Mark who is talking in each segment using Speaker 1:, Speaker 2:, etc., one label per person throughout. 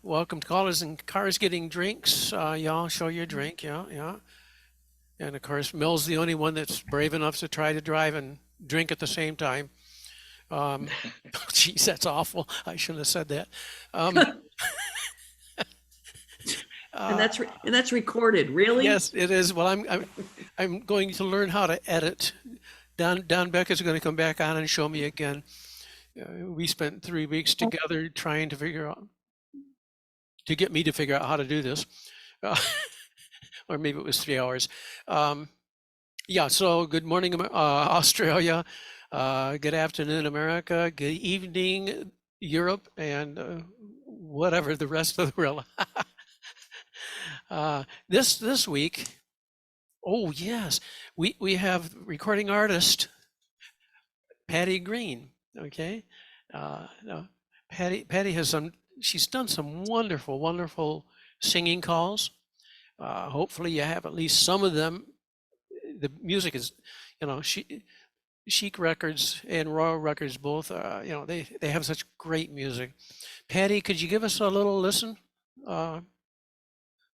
Speaker 1: Welcome to Callers and Cars Getting Drinks. Y'all show your drink, yeah, yeah. And of course, Mill's the only one that's brave enough to try to drive and drink at the same time. Um, Geez, that's awful. I shouldn't have said that. Um,
Speaker 2: And
Speaker 1: uh,
Speaker 2: that's recorded, really?
Speaker 1: yes, it is. Well, I'm going to learn how to edit. Don Beck is going to come back on and show me again. We spent 3 weeks together trying to figure out to get me to figure out how to do this, uh, or maybe it was 3 hours. Um, Yeah, so good morning, Australia. Good afternoon, America. Good evening, Europe, and whatever the rest of the world. This week, oh yes, we have recording artist Patty Greene. Okay, no, Patty has some. She's done some wonderful singing calls. Hopefully, you have at least some of them. The music is, she Chic Records and Royal Records both, they have such great music. Patty, could you give us a little listen? Uh,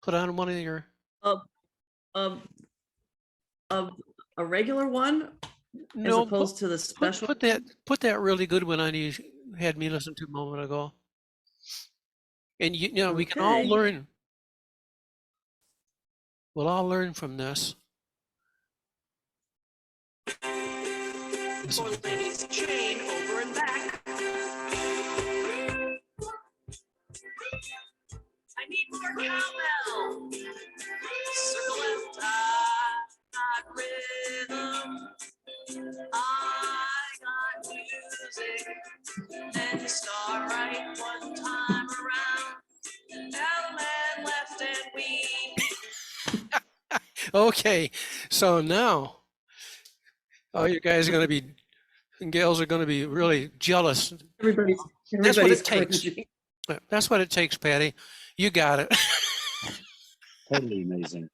Speaker 1: put on one of your.
Speaker 2: Of of of a regular one as
Speaker 1: No,
Speaker 2: opposed to the special one?
Speaker 1: put that really good one on you had me listen to a moment ago. And we can all
Speaker 2: Okay.
Speaker 1: learn. We'll all learn from this. Listen
Speaker 3: For
Speaker 1: to this.
Speaker 3: ladies chain over and back. I need more cowbell. Circle left, got rhythm. I got music. Then star right one time around. Down and left and we.
Speaker 1: Okay, so now all you guys are going to be and gals are going to be really jealous.
Speaker 2: Everybody's
Speaker 1: That's what
Speaker 2: everybody's
Speaker 1: it takes.
Speaker 2: cringing.
Speaker 1: That's what it takes, Patty. You got it.
Speaker 4: Totally amazing.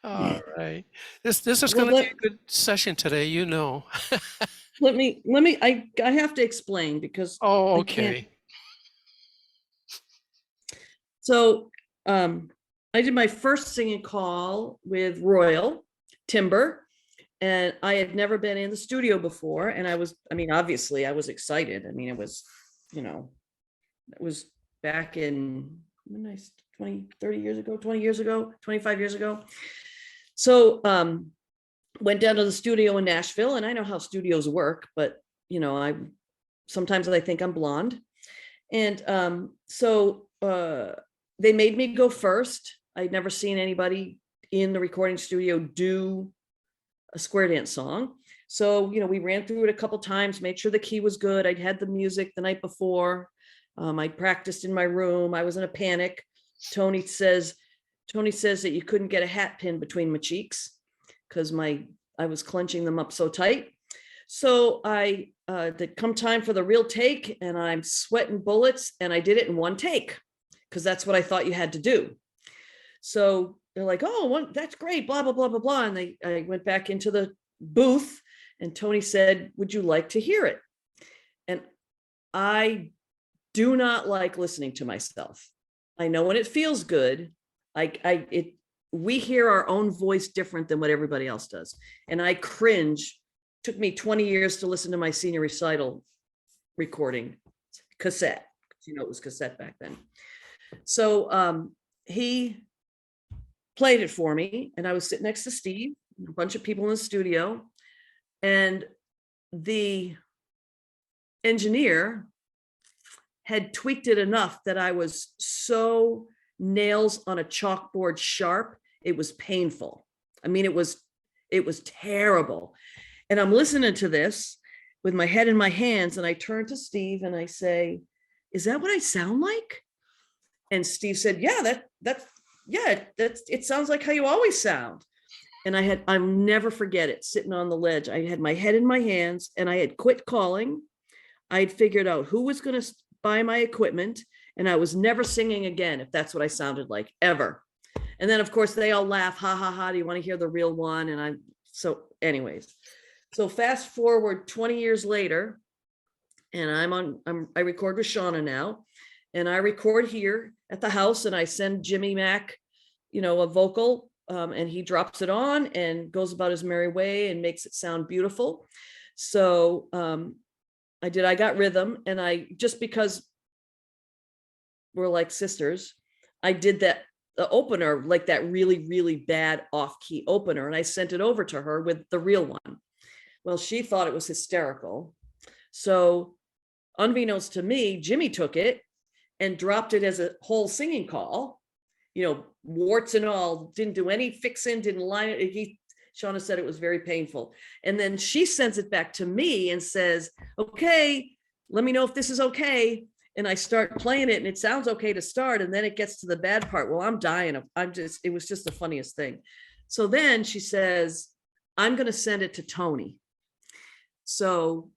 Speaker 1: All right. This is
Speaker 2: Well,
Speaker 1: going to be a good session today, you know.
Speaker 2: I have to explain because
Speaker 1: Oh,
Speaker 2: I can't.
Speaker 1: okay.
Speaker 2: So I did my first singing call with Royal Timber, and I had never been in the studio before. And obviously I was excited. It was, it was back in when I 20, 30 years ago, 20 years ago, 25 years ago. So went down to the studio in Nashville, and I know how studios work, but I sometimes I think I'm blonde. And so they made me go first. I'd never seen anybody in the recording studio do a square dance song. So, we ran through it a couple times, made sure the key was good. I'd had the music the night before. I practiced in my room. I was in a panic. Tony says that you couldn't get a hat pin between my cheeks because I was clenching them up so tight. So come time for the real take, and I'm sweating bullets, and I did it in one take because that's what I thought you had to do. So they're like, "Oh, that's great," blah blah blah blah blah, and I went back into the booth, and Tony said, "Would you like to hear it?" And I do not like listening to myself. I know when it feels good. We hear our own voice different than what everybody else does, and I cringe. Took me 20 years to listen to my senior recital recording cassette. It was cassette back then. So he played it for me, and I was sitting next to Steve, a bunch of people in the studio, and the engineer had tweaked it enough that I was so nails on a chalkboard sharp, it was painful. It was terrible. And I'm listening to this with my head in my hands, and I turn to Steve and I say, "Is that what I sound like?" And Steve said, "Yeah, it sounds like how you always sound." And I'll never forget it, sitting on the ledge. I had my head in my hands, and I had quit calling. I had figured out who was going to buy my equipment, and I was never singing again if that's what I sounded like, ever. And then, of course, they all laugh, "Ha ha ha, do you want to hear the real one?" Anyways, so fast forward 20 years later, and I record with Shauna now, and I record here at the house, and I send Jimmy Mack, a vocal, and he drops it on and goes about his merry way and makes it sound beautiful. So I got rhythm, and just because we're like sisters, I did the opener, like that really, really bad off-key opener, and I sent it over to her with the real one. Well, she thought it was hysterical. So unbeknownst to me, Jimmy took it and dropped it as a whole singing call, warts and all, didn't do any fixing, didn't line it. Shauna said it was very painful. And then she sends it back to me and says, okay, let me know if this is okay. And I start playing it, and it sounds okay to start. And then it gets to the bad part. Well, I'm dying. It was just the funniest thing. So then she says, I'm going to send it to Tony. So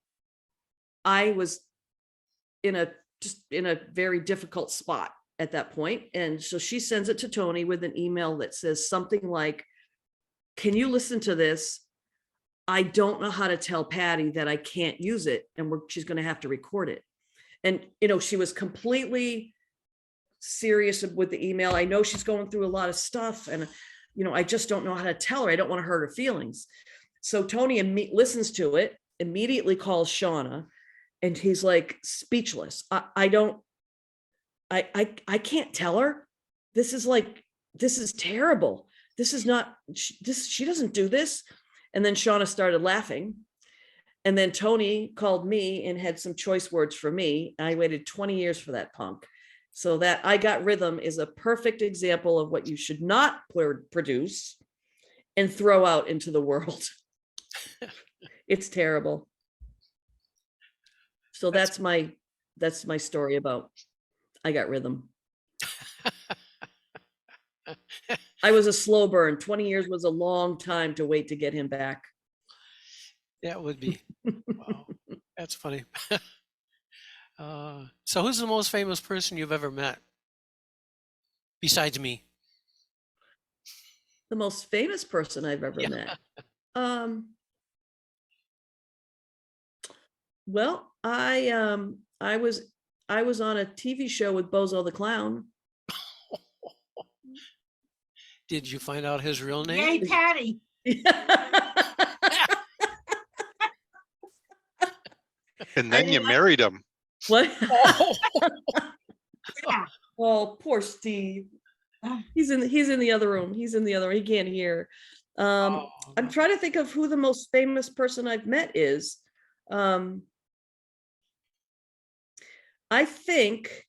Speaker 2: I was in a very difficult spot at that point. And so she sends it to Tony with an email that says something like, can you listen to this? I don't know how to tell Patty that I can't use it, and she's going to have to record it. And, she was completely serious with the email. I know she's going through a lot of stuff, and, I just don't know how to tell her. I don't want to hurt her feelings. So Tony listens to it, immediately calls Shauna, and he's like speechless. I can't tell her. This is terrible. This is not, she doesn't do this. And then Shauna started laughing. And then Tony called me and had some choice words for me. I waited 20 years for that punk. So that I Got Rhythm is a perfect example of what you should not produce and throw out into the world. It's terrible. So that's my story about I Got Rhythm. I was a slow burn. 20 years was a long time to wait to get him back.
Speaker 1: That would be. Wow, that's funny. So who's the most famous person you've ever met besides me?
Speaker 2: The most famous person I've ever met. Well, I was on a TV show with Bozo the Clown.
Speaker 1: Did you find out his real name?
Speaker 5: Yay, Patty.
Speaker 6: And then you married him.
Speaker 2: What?
Speaker 1: Oh.
Speaker 5: Yeah.
Speaker 2: Oh, poor Steve. He's in the other room. He can't hear. I'm trying to think of who the most famous person I've met is. I think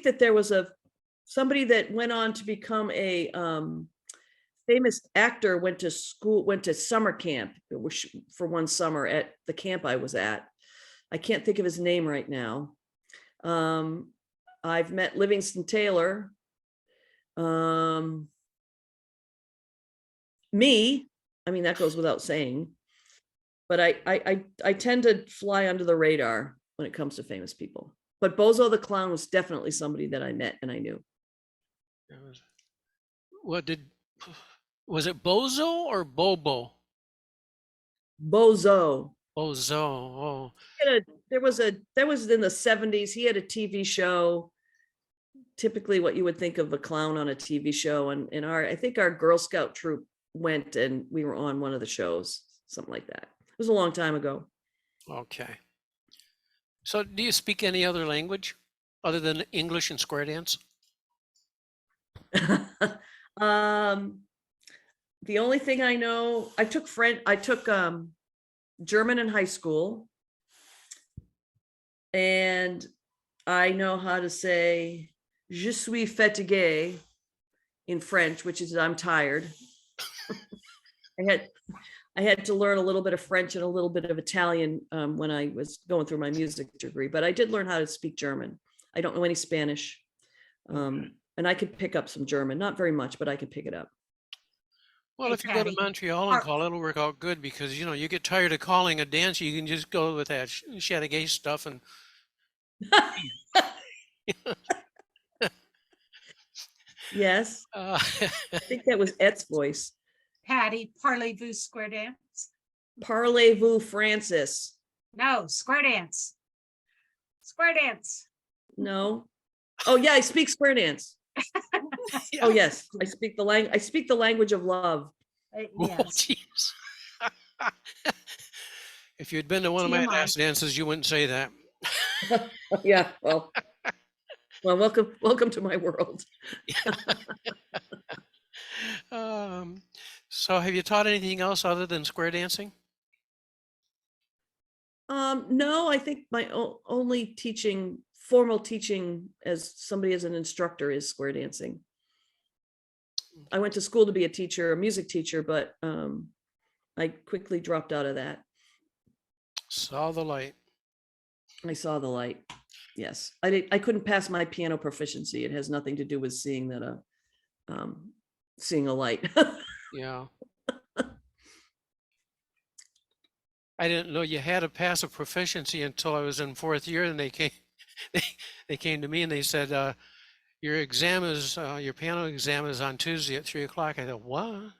Speaker 2: that there was somebody that went on to become a famous actor, went to summer camp for one summer at the camp I was at. I can't think of his name right now. I've met Livingston Taylor. Me, I mean, that goes without saying, but I tend to fly under the radar when it comes to famous people. But Bozo the Clown was definitely somebody that I met and I knew.
Speaker 1: Was it Bozo or Bobo?
Speaker 2: Bozo.
Speaker 1: Bozo. Oh,
Speaker 2: That was in the 70s. He had a TV show, typically what you would think of a clown on a TV show. And I think our Girl Scout troop went and we were on one of the shows, something like that. It was a long time ago.
Speaker 1: okay. So do you speak any other language other than English and square dance?
Speaker 2: The only thing I know, I took German in high school, and I know how to say "je suis fatigué" in French, which is I'm tired. I had to learn a little bit of French and a little bit of Italian when I was going through my music degree, but I did learn how to speak German. I don't know any Spanish, and I could pick up some German, not very much, but I could pick it up.
Speaker 1: Well,
Speaker 5: Hey,
Speaker 1: if you go to
Speaker 5: Patty.
Speaker 1: Montreal and call, it'll work out good because, you get tired of calling a dance. You can just go with that Chateauguay stuff and
Speaker 2: Yes, I think that was Et's voice.
Speaker 5: Patty, parlez-vous square dance?
Speaker 2: Parlez-vous, Francis?
Speaker 5: No, square dance. Square dance.
Speaker 2: No. Oh yeah, I speak square dance. Oh yes, I speak the language of love.
Speaker 1: Oh,
Speaker 5: Yes.
Speaker 1: jeez. If you'd been to one of my
Speaker 5: TMI.
Speaker 1: last dances, you wouldn't say that.
Speaker 2: Yeah, well, welcome to my world.
Speaker 1: Um, so have you taught anything else other than square dancing?
Speaker 2: No, I think my only formal teaching as somebody as an instructor is square dancing. I went to school to be a teacher, a music teacher, but I quickly dropped out of that.
Speaker 1: Saw the light.
Speaker 2: I saw the light. Yes, I couldn't pass my piano proficiency. It has nothing to do with seeing a light.
Speaker 1: Yeah. I didn't know you had a passive proficiency until I was in fourth year, and they, they came to me and they said, your exam is, your piano exam is on Tuesday at 3 o'clock. I thought, what?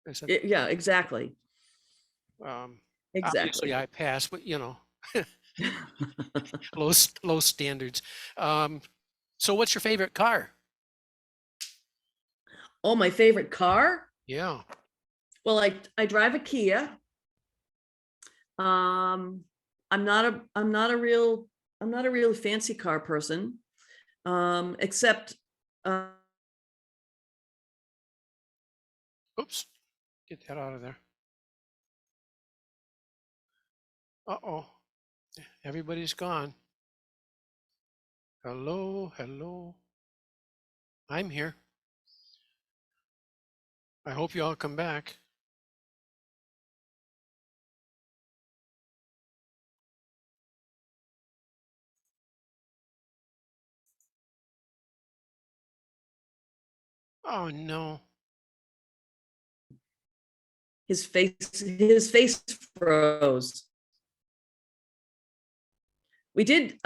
Speaker 1: I said,
Speaker 2: Yeah, exactly.
Speaker 1: obviously
Speaker 2: Exactly.
Speaker 1: I passed, but low standards. So what's your favorite car?
Speaker 2: Oh, my favorite car?
Speaker 1: Yeah.
Speaker 2: Well, I drive a Kia. I'm not a real fancy car person. Except
Speaker 1: Oops. Get that out of there. Uh-oh. Everybody's gone. Hello, hello. I'm here. I hope you all come back. Oh no.
Speaker 2: his face froze. We did,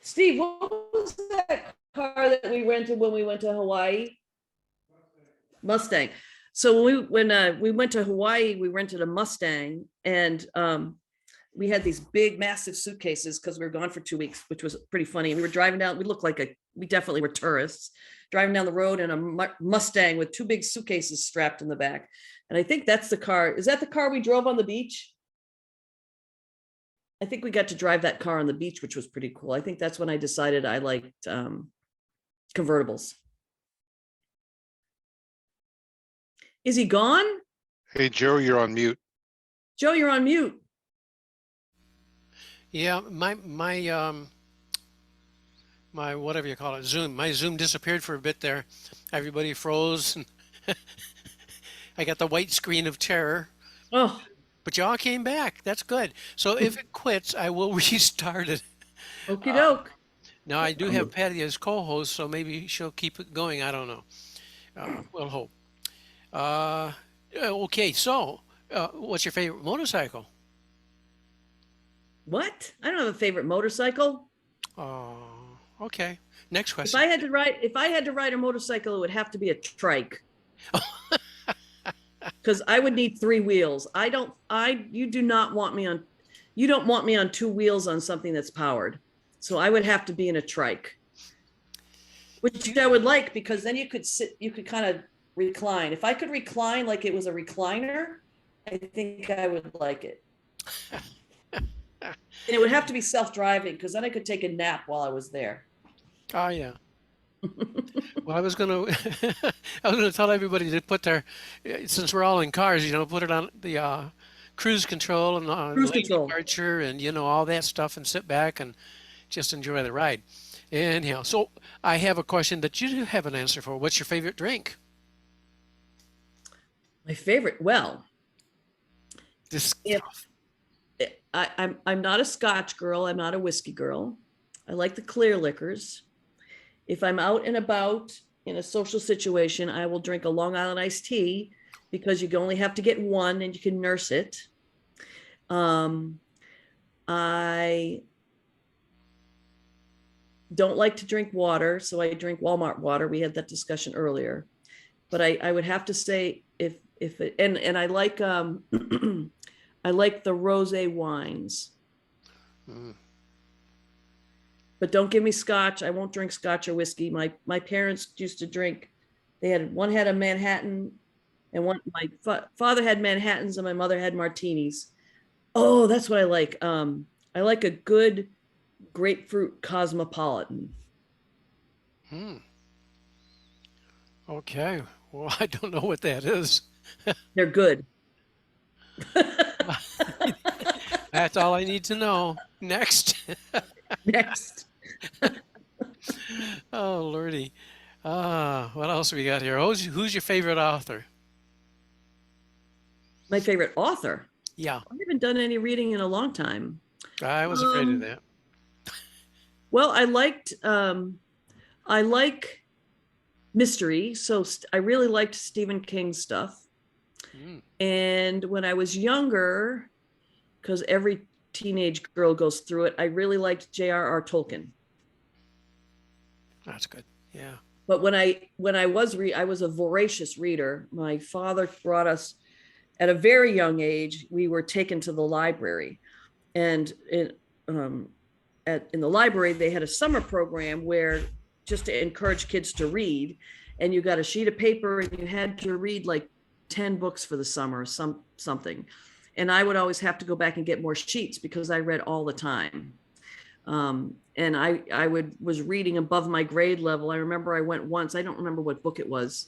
Speaker 2: Steve, what was that car that we rented when we went to Hawaii? Mustang. So when we went to Hawaii, we rented a Mustang, and we had these big, massive suitcases because we were gone for 2 weeks, which was pretty funny. We were driving down. We definitely were tourists driving down the road in a Mustang with 2 big suitcases strapped in the back. And I think that's the car. Is that the car we drove on the beach? I think we got to drive that car on the beach, which was pretty cool. I think that's when I decided I liked convertibles. Is he gone?
Speaker 6: Hey, Joe, you're on mute.
Speaker 2: Joe, you're on mute.
Speaker 1: Yeah, my whatever you call it, my Zoom disappeared for a bit there. Everybody froze and I got the white screen of terror.
Speaker 2: Oh,
Speaker 1: But y'all came back. That's good. So if it quits, I will restart it.
Speaker 2: okie doke.
Speaker 1: Now I do have Patty as co-host, so maybe she'll keep it going. I don't know. We'll hope. Okay, so what's your favorite motorcycle?
Speaker 2: What? I don't have a favorite motorcycle.
Speaker 1: Oh, okay. Next
Speaker 2: If
Speaker 1: question.
Speaker 2: I had to ride a motorcycle, it would have to be a trike. Because I would need 3 wheels. You don't want me on 2 wheels on something that's powered. So I would have to be in a trike, which I would like, because then you could kind of recline. If I could recline like it was a recliner, I think I would like it. And it would have to be self-driving, because then I could take a nap while I was there.
Speaker 1: Oh yeah. Well, I was gonna tell everybody to put since we're all in cars, put it on the cruise control and
Speaker 2: Cruise
Speaker 1: lane
Speaker 2: control.
Speaker 1: departure and all that stuff, and sit back and just enjoy the ride. Anyhow, so I have a question that you do have an answer for. What's your favorite drink?
Speaker 2: My favorite, well,
Speaker 1: This
Speaker 2: if I'm not a Scotch girl, I'm not a whiskey girl. I like the clear liquors. If I'm out and about in a social situation, I will drink a Long Island iced tea, because you only have to get one and you can nurse it. I don't like to drink water, so I drink Walmart water. We had that discussion earlier. But I would have to say, and I like I like the rosé wines.
Speaker 1: Mm.
Speaker 2: but don't give me scotch. I won't drink scotch or whiskey. My parents used to drink. One had a Manhattan, and my father had Manhattans, and my mother had martinis. Oh, that's what I like. I like a good grapefruit cosmopolitan.
Speaker 1: Hmm. Okay. Well, I don't know what that is.
Speaker 2: They're good.
Speaker 1: That's all I need to know. Next.
Speaker 2: Next,
Speaker 1: Oh, Lordy. What else we got here? Who's your favorite author?
Speaker 2: my favorite author.
Speaker 1: Yeah,
Speaker 2: I haven't done any reading in a long time.
Speaker 1: I was afraid of
Speaker 2: Um,
Speaker 1: that.
Speaker 2: Well, I like mystery, so I really liked Stephen King's stuff.
Speaker 1: Mm,
Speaker 2: And when I was younger, because every teenage girl goes through it, I really liked J.R.R. Tolkien.
Speaker 1: that's good. Yeah.
Speaker 2: But when I was a voracious reader. My father brought us at a very young age. We were taken to the library, and um, in the library they had a summer program where just to encourage kids to read, and you got a sheet of paper and you had to read like 10 books for the summer, something. And I would always have to go back and get more sheets because I read all the time. And was reading above my grade level. I remember I went once, I don't remember what book it was,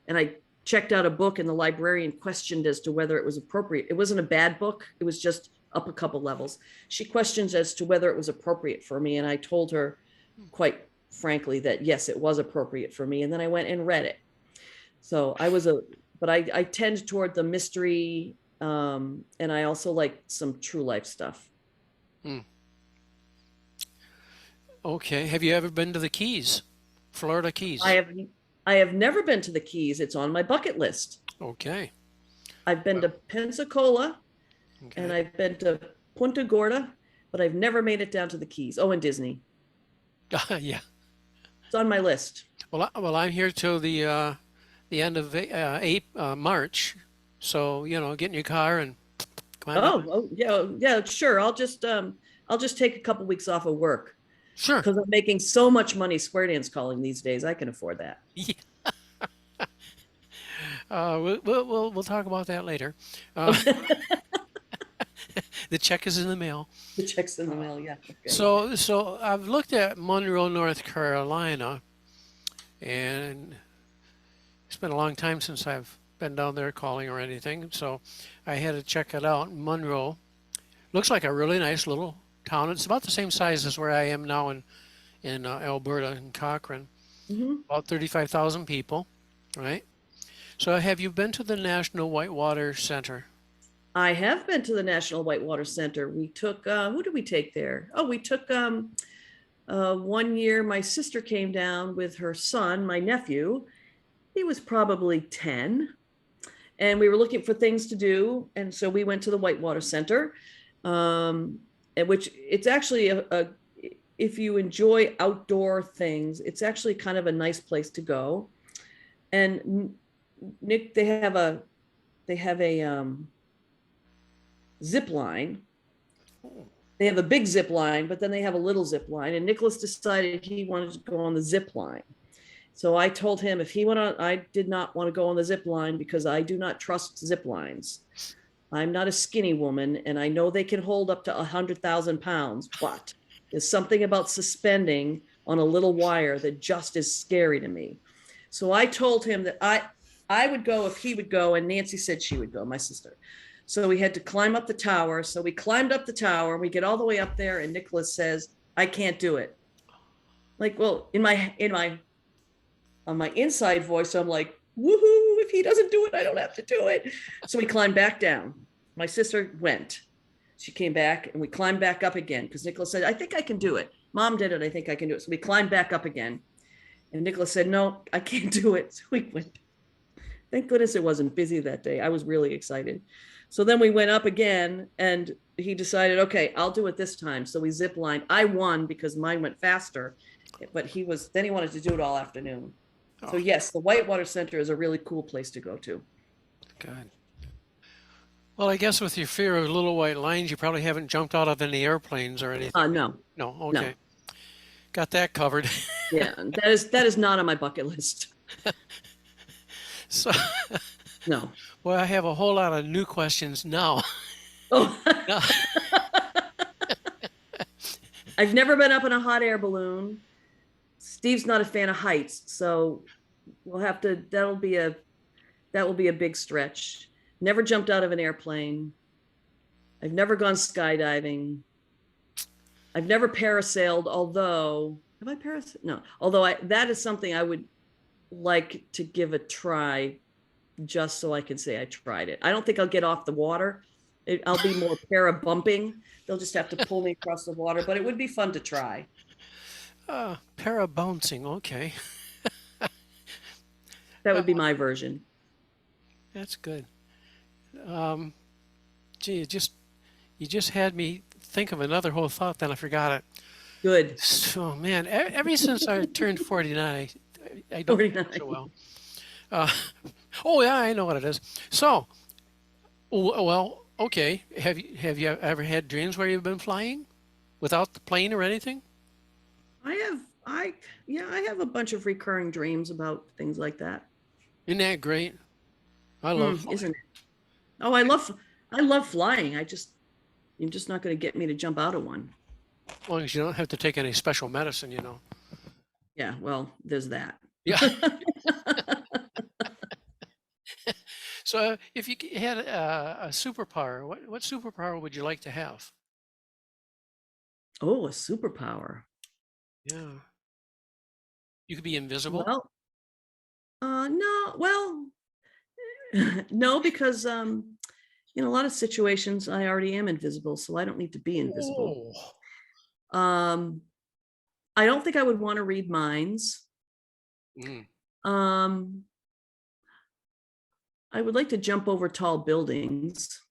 Speaker 2: and I checked out a book and the librarian questioned as to whether it was appropriate. It wasn't a bad book, it was just up a couple levels. She questions as to whether it was appropriate for me, and I told her quite frankly that yes, it was appropriate for me. And then I went and read it. So I tend toward the mystery, and I also like some true life stuff.
Speaker 1: Mm. Okay. Have you ever been to the Keys? Florida Keys?
Speaker 2: I have never been to the Keys. It's on my bucket list.
Speaker 1: Okay.
Speaker 2: I've been to Pensacola and
Speaker 1: Okay.
Speaker 2: I've been to Punta Gorda, but I've never made it down to the Keys. Oh, and Disney.
Speaker 1: Yeah.
Speaker 2: It's on my list.
Speaker 1: Well, I'm here till the end of March. So, get in your car and come on down.
Speaker 2: Oh, yeah, yeah, sure. I'll just take a couple weeks off of work
Speaker 1: Sure.
Speaker 2: because I'm making so much money square dance calling these days. I can afford that.
Speaker 1: Yeah. We'll talk about that later. Uh, the check is in the mail.
Speaker 2: The check's in the mail. Yeah. Okay.
Speaker 1: So I've looked at Monroe, North Carolina, and it's been a long time since I've been down there calling or anything. So I had to check it out. Monroe looks like a really nice little town. It's about the same size as where I am now in Alberta, in Cochrane.
Speaker 2: Mhm.
Speaker 1: About 35,000 people, right? So have you been to the National Whitewater Center?
Speaker 2: I have been to the National Whitewater Center. We took, who did we take there? Oh, we took, one year, my sister came down with her son, my nephew. He was probably 10, and we were looking for things to do. And so we went to the Whitewater Center, at which it's actually if you enjoy outdoor things, it's actually kind of a nice place to go. And Nick, they have a zip line. They have a big zip line, but then they have a little zip line. And Nicholas decided he wanted to go on the zip line. So I told him if he went on, I did not want to go on the zip line because I do not trust zip lines. I'm not a skinny woman, and I know they can hold up to 100,000 pounds, but there's something about suspending on a little wire that just is scary to me. So I told him that I would go if he would go, and Nancy said she would go, my sister. So we had to climb up the tower. So we climbed up the tower. We get all the way up there, and Nicholas says, "I can't do it." Like, well, on my inside voice, I'm like, "Woohoo! If he doesn't do it, I don't have to do it." So we climbed back down. My sister went. She came back, and we climbed back up again because Nicholas said, "I think I can do it." Mom did it. I think I can do it. So we climbed back up again, and Nicholas said, "No, I can't do it." So we went. Thank goodness it wasn't busy that day. I was really excited. So then we went up again, and he decided, okay, I'll do it this time. So we zip lined. I won because mine went faster, but he wanted to do it all afternoon. So
Speaker 1: Oh,
Speaker 2: yes, the Whitewater Center is a really cool place to go to.
Speaker 1: good. Well, I guess with your fear of little white lines, you probably haven't jumped out of any airplanes or anything.
Speaker 2: No,
Speaker 1: No,
Speaker 2: no.
Speaker 1: okay. got that covered.
Speaker 2: Yeah, that is not on my bucket list.
Speaker 1: So,
Speaker 2: No.
Speaker 1: well, I have a whole lot of new questions now.
Speaker 2: Oh,
Speaker 1: Now-
Speaker 2: I've never been up in a hot air balloon. Steve's not a fan of heights, so we'll have to, that will be a big stretch. Never jumped out of an airplane. I've never gone skydiving. I've never parasailed, although, have I parasailed? No, although that is something I would like to give a try just so I can say I tried it. I don't think I'll get off the water. I'll be more para bumping. They'll just have to pull me across the water, but it would be fun to try.
Speaker 1: para bouncing. Okay,
Speaker 2: That would be my version.
Speaker 1: that's good. Gee, you just had me think of another whole thought, then I forgot it.
Speaker 2: Good.
Speaker 1: So, man, ever since I turned 49, I don't feel
Speaker 2: 49.
Speaker 1: so well. Uh, oh yeah, I know what it is. So, well, okay. Have you ever had dreams where you've been flying without the plane or anything?
Speaker 2: I have a bunch of recurring dreams about things like that.
Speaker 1: Isn't that great? I love flying.
Speaker 2: Isn't it? Oh, I love flying. You're just not going to get me to jump out of one.
Speaker 1: As long as you don't have to take any special medicine, you know.
Speaker 2: Yeah, well, there's that.
Speaker 1: Yeah. So, if you had a superpower, what superpower would you like to have?
Speaker 2: Oh, a superpower.
Speaker 1: Yeah. You could be invisible.
Speaker 2: Well, no, well, no, because in a lot of situations I already am invisible, so I don't need to be invisible.
Speaker 1: Oh.
Speaker 2: I don't think I would want to read minds.
Speaker 1: Mm.
Speaker 2: I would like to jump over tall buildings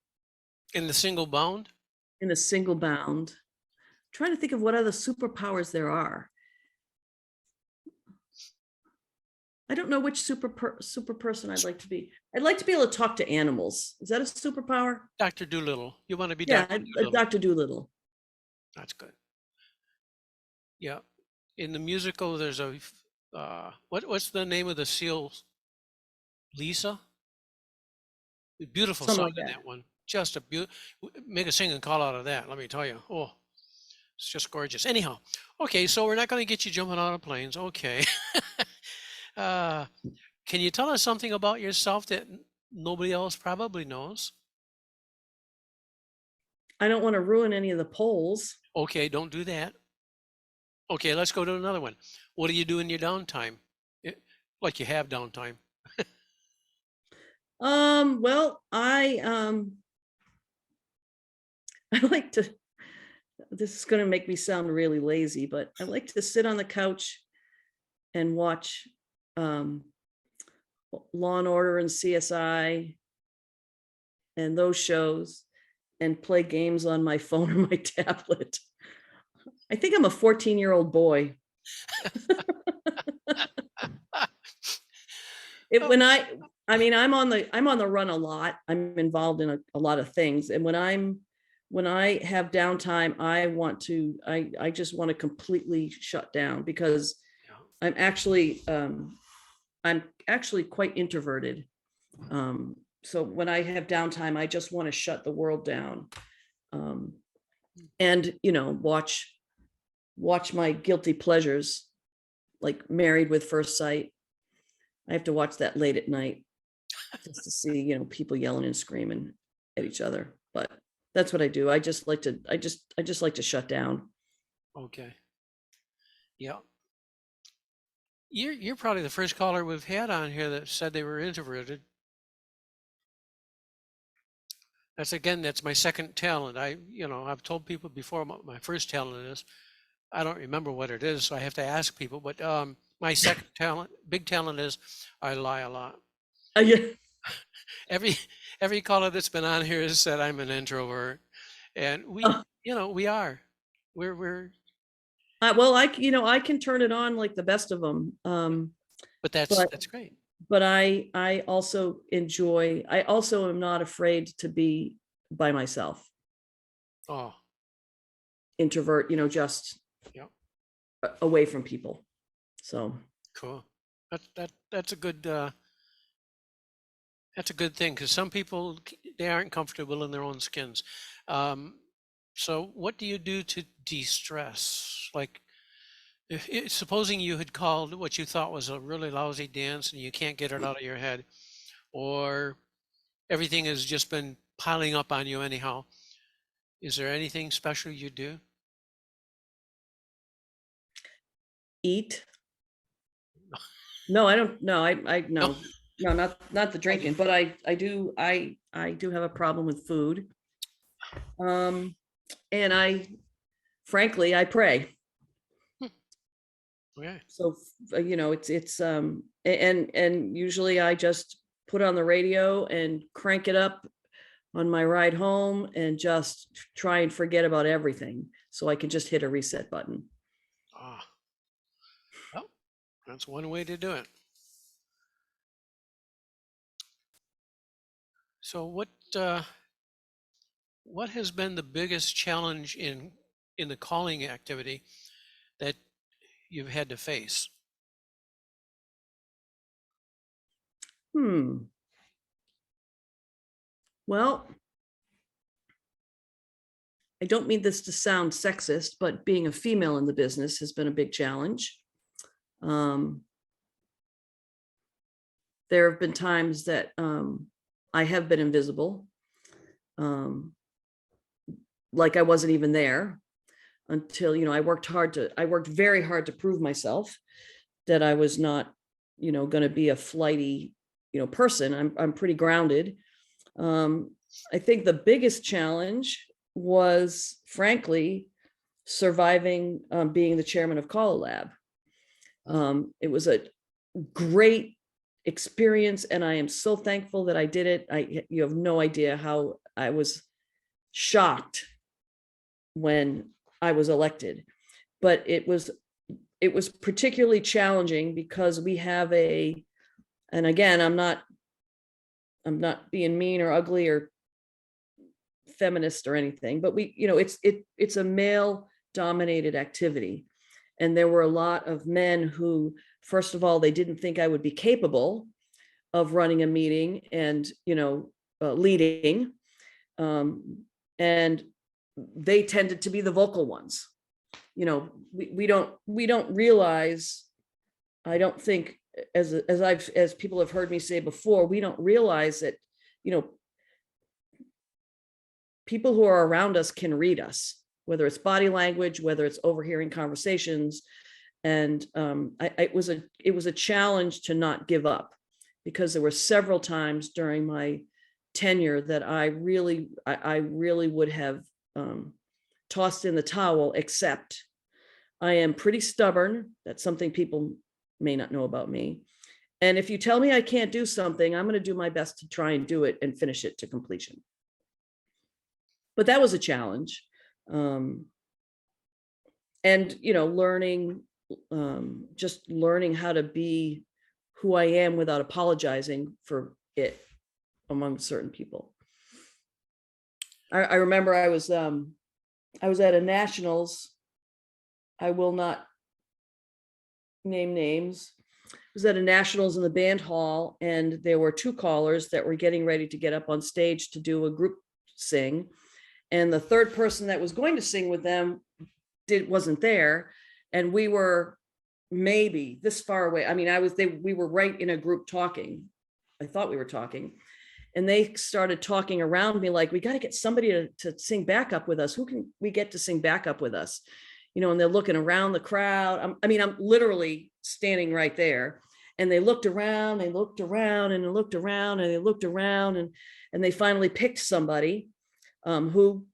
Speaker 1: In the single bound?
Speaker 2: in a single bound. Trying to think of what other superpowers there are. I don't know which super person I'd like to be. I'd like to be able to talk to animals. Is that a superpower?
Speaker 1: Dr. Doolittle. You want to be
Speaker 2: Yeah,
Speaker 1: Dr. Doolittle?
Speaker 2: Dr. Doolittle.
Speaker 1: That's good. Yeah. In the musical, there's a what's the name of the seal? Lisa. Beautiful
Speaker 2: Something
Speaker 1: song
Speaker 2: like
Speaker 1: in
Speaker 2: that.
Speaker 1: that one. Just a beautiful. Make a singing call out of that. Let me tell you. Oh, it's just gorgeous. Anyhow, okay. So we're not going to get you jumping out of planes. Okay. Can you tell us something about yourself that nobody else probably knows?
Speaker 2: I don't want to ruin any of the polls.
Speaker 1: Okay, don't do that. Okay, let's go to another one. What do you do in your downtime? Like you have downtime.
Speaker 2: Well, I like to, this is going to make me sound really lazy, but I like to sit on the couch and watch Law and Order and CSI and those shows and play games on my phone or my tablet. I think I'm a 14-year-old boy. When I mean, I'm on the run a lot. I'm involved in a lot of things. And when I have downtime, I just want to completely shut down because
Speaker 1: Yeah.
Speaker 2: I'm actually quite introverted. So when I have downtime, I just want to shut the world down. And watch my guilty pleasures, like Married with First Sight. I have to watch that late at night just to see, people yelling and screaming at each other. But that's what I do. I just like to shut down.
Speaker 1: Okay. Yeah. You're probably the first caller we've had on here that said they were introverted. That's my second talent. I've told people before what my first talent is. I don't remember what it is, so I have to ask people. But my second big talent is I lie a lot.
Speaker 2: Yeah.
Speaker 1: Every caller that's been on here has said I'm an introvert, and we are. We're.
Speaker 2: Well, I can turn it on like the best of them.
Speaker 1: But that's great.
Speaker 2: But I also am not afraid to be by myself.
Speaker 1: Oh,
Speaker 2: Introvert, just
Speaker 1: yeah.
Speaker 2: away from people. So,
Speaker 1: Cool. That's a good that's a good thing, because some people they aren't comfortable in their own skins. Um, so what do you do to de-stress? Like, supposing you had called what you thought was a really lousy dance and you can't get it out of your head, or everything has just been piling up on you anyhow. Is there anything special you do?
Speaker 2: eat. No, I don't, no,
Speaker 1: No.
Speaker 2: no, not the drinking, but I do have a problem with food. And frankly, I pray.
Speaker 1: Okay.
Speaker 2: So, and usually I just put on the radio and crank it up on my ride home and just try and forget about everything. So I can just hit a reset button.
Speaker 1: Ah, well, that's one way to do it. So what has been the biggest challenge in the calling activity that you've had to face?
Speaker 2: Well, I don't mean this to sound sexist, but being a female in the business has been a big challenge. There have been times that I have been invisible, like I wasn't even there until, I worked very hard to prove myself that I was not, going to be a flighty, person. I'm pretty grounded. I think the biggest challenge was, frankly, surviving being the chairman of Call Lab. It was a great experience, and I am so thankful that I did it. You have no idea how I was shocked when I was elected, but it was particularly challenging because we have and again, I'm not being mean or ugly or feminist or anything, but it's a male dominated activity. And there were a lot of men who, first of all, they didn't think I would be capable of running a meeting and, leading. And they tended to be the vocal ones. We don't realize, I don't think, as people have heard me say before, we don't realize that, people who are around us can read us, whether it's body language, whether it's overhearing conversations. And it was a challenge to not give up, because there were several times during my tenure that I really would have tossed in the towel, except I am pretty stubborn. That's something people may not know about me. And if you tell me I can't do something, I'm going to do my best to try and do it and finish it to completion. But that was a challenge. And, just learning how to be who I am without apologizing for it among certain people. I remember I was at a nationals. I will not name names. I was at a nationals in the band hall, and there were two callers that were getting ready to get up on stage to do a group sing. And the third person that was going to sing with them wasn't there. And we were maybe this far away. I mean, we were right in a group talking. I thought we were talking. And they started talking around me like, we got to get somebody to sing backup with us. Who can we get to sing backup with us? And they're looking around the crowd. I'm literally standing right there. And they looked around, and they looked around, and they looked around, and they looked around, and they finally picked somebody who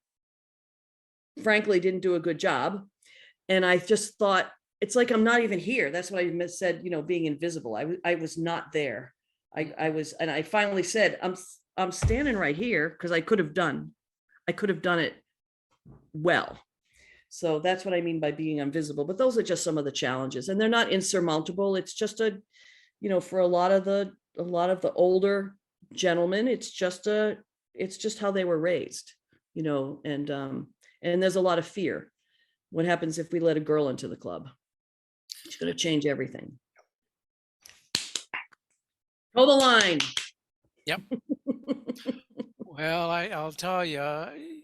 Speaker 2: frankly didn't do a good job. And I just thought, it's like, I'm not even here. That's what I said, being invisible. I was not there. I was, and I finally said, I'm standing right here, because I could have done it well. So that's what I mean by being invisible. But those are just some of the challenges, and they're not insurmountable. It's just for a lot of the older gentlemen, it's just how they were raised, and there's a lot of fear. What happens if we let a girl into the club? It's going to change everything. Hold the line.
Speaker 1: Yep. Well, I'll tell you,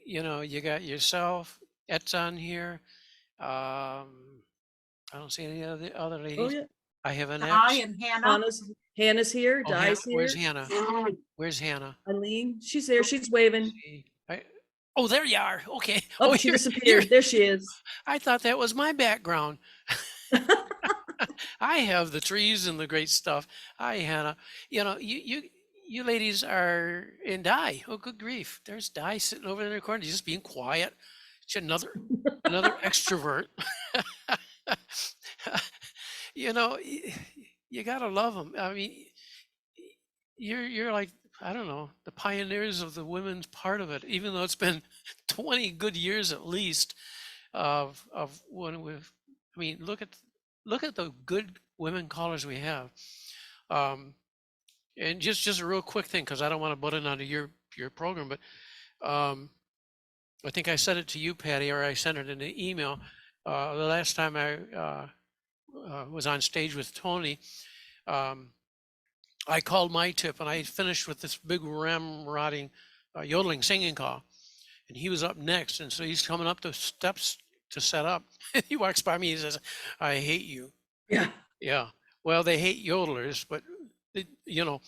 Speaker 1: you know, you got yourself, Et's on here. I don't see any of the other
Speaker 2: Oh,
Speaker 1: ladies.
Speaker 2: yeah.
Speaker 1: I have an
Speaker 5: Di
Speaker 1: ex.
Speaker 5: and Hannah.
Speaker 2: Hannah's here.
Speaker 1: Oh, Hannah,
Speaker 2: Di's here.
Speaker 1: where's Hannah? Where's Hannah?
Speaker 2: Eileen, she's there. She's waving.
Speaker 1: See, oh, there you are. Okay.
Speaker 2: Oh,
Speaker 1: Oh,
Speaker 2: she
Speaker 1: you're,
Speaker 2: disappeared. There she is.
Speaker 1: I thought that was my background. I have the trees and the great stuff. Hi, Hannah. You know, you ladies are in Di. Oh, good grief. There's Di sitting over in the corner, just being quiet. She's another extrovert. You know, you gotta love them. I mean, you're like, I don't know, the pioneers of the women's part of it, even though it's been 20 good years at least of when we've, I mean, look at the good women callers we have. And just a real quick thing, because I don't want to butt in onto your program, but I think I said it to you, Patty, or I sent it in an email. The last time I was on stage with Tony, I called my tip, and I finished with this big ramrodding yodeling singing call, and he was up next, and so he's coming up the steps to set up. He walks by me, he says, "I hate you."
Speaker 2: Yeah.
Speaker 1: Yeah. Well, they hate yodelers, but you know,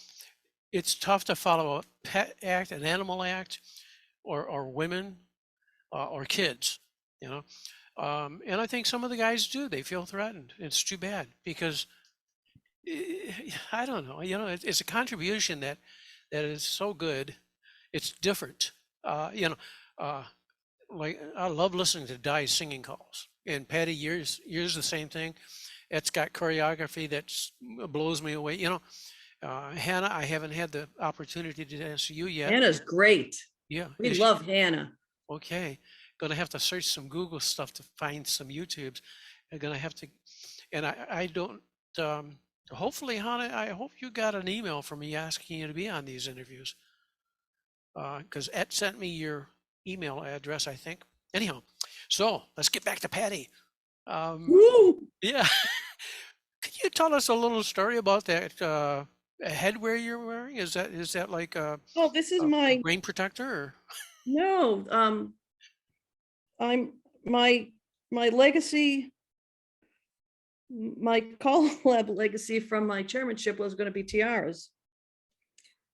Speaker 1: it's tough to follow a pet act, an animal act, or women, or kids, you know. And I think some of the guys do. They feel threatened. It's too bad because I don't know. You know, it's a contribution that is so good. It's different. You know, like I love listening to Di's singing calls. And Patty, yours the same thing. It's got choreography that blows me away. You know, Hannah, I haven't had the opportunity to dance you yet.
Speaker 2: Hannah's great.
Speaker 1: Yeah.
Speaker 2: We
Speaker 1: is
Speaker 2: love Hannah.
Speaker 1: Okay. Gonna have to search some Google stuff to find some YouTubes. I'm gonna have to, and I don't, hopefully, Hannah, I hope you got an email from me asking you to be on these interviews. Because Ed sent me your email address, I think. Anyhow, so let's get back to Patty.
Speaker 2: Woo!
Speaker 1: Yeah. Could you tell us a little story about that headwear you're wearing? Is that like a
Speaker 2: Oh, this is
Speaker 1: a
Speaker 2: my,
Speaker 1: rain protector or?
Speaker 2: no, I'm, my legacy, my call lab legacy from my chairmanship was going to be tiaras.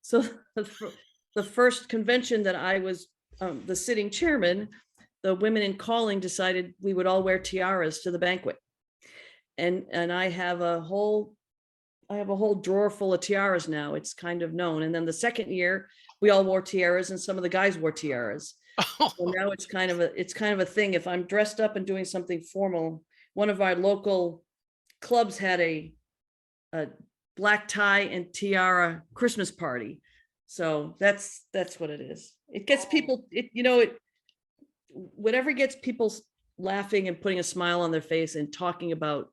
Speaker 2: So the first convention that I was the sitting chairman, the women in calling decided we would all wear tiaras to the banquet. And I have a whole drawer full of tiaras now. It's kind of known. And then the second year we all wore tiaras and some of the guys wore tiaras. So now it's kind of a thing. If I'm dressed up and doing something formal, one of our local clubs had a black tie and tiara Christmas party. So that's what it is. It gets people, whatever gets people laughing and putting a smile on their face and talking about,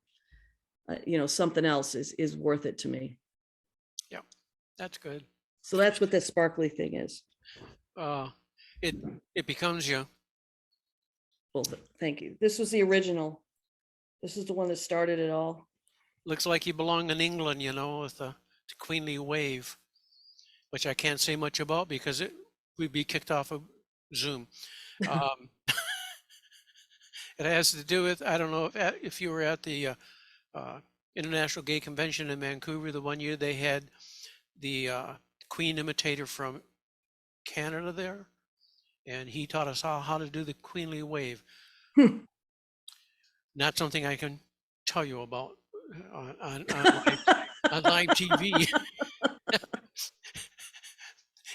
Speaker 2: something else is worth it to me.
Speaker 1: Yeah, that's good.
Speaker 2: So that's what this sparkly thing is.
Speaker 1: It becomes you.
Speaker 2: Well, thank you. This was the original. This is the one that started it all.
Speaker 1: Looks like you belong in England, you know, with the queenly wave, which I can't say much about because we'd be kicked off of Zoom. It has to do with, I don't know if you were at the International Gay Convention in Vancouver the one year they had the Queen imitator from Canada there, and he taught us all how to do the queenly wave. Not something I can tell you about on live TV.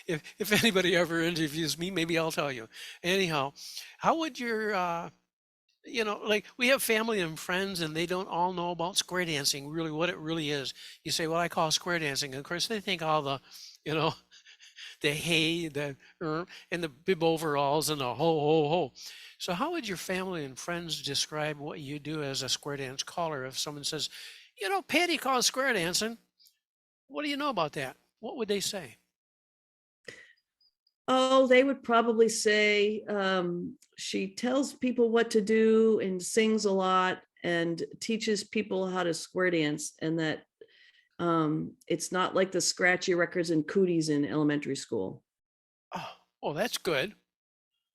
Speaker 1: If anybody ever interviews me, maybe I'll tell you. Anyhow, how would your like we have family and friends and they don't all know about square dancing, really what it really is. You say, well, I call square dancing. And of course, they think all the, the hay, and the bib overalls and the ho, ho, ho. So how would your family and friends describe what you do as a square dance caller? If someone says, Patty calls square dancing, what do you know about that? What would they say?
Speaker 2: Oh, they would probably say she tells people what to do and sings a lot and teaches people how to square dance, and that it's not like the scratchy records and cooties in elementary school.
Speaker 1: Oh, that's good.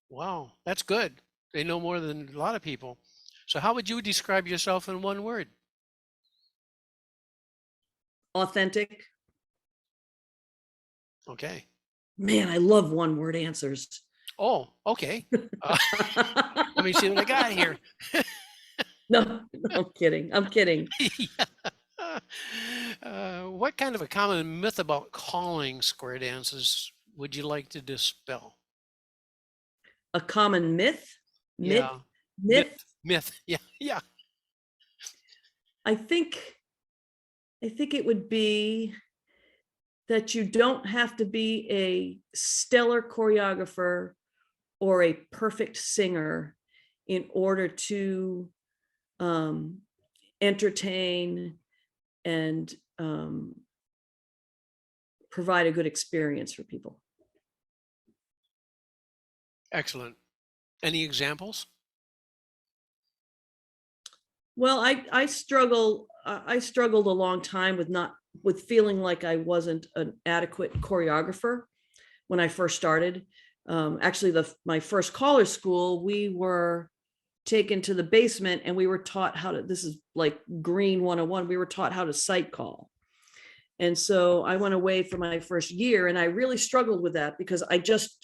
Speaker 1: Wow, that's good. They know more than a lot of people. So how would you describe yourself in one word?
Speaker 2: Authentic.
Speaker 1: Okay.
Speaker 2: Man, I love one word answers.
Speaker 1: Oh, okay. Let me see what I got here.
Speaker 2: No, I'm kidding. I'm kidding.
Speaker 1: Yeah. What kind of a common myth about calling square dances would you like to dispel?
Speaker 2: A common myth? Myth?
Speaker 1: Yeah.
Speaker 2: Myth?
Speaker 1: Myth. Yeah. Yeah.
Speaker 2: I think it would be that you don't have to be a stellar choreographer or a perfect singer in order to entertain and provide a good experience for people.
Speaker 1: Excellent. Any examples?
Speaker 2: Well, I struggled a long time with feeling like I wasn't an adequate choreographer when I first started. Actually, my first caller school, we were taken to the basement and we were taught how to, this is like Green 101, we were taught how to sight call. And so I went away for my first year and I really struggled with that because I just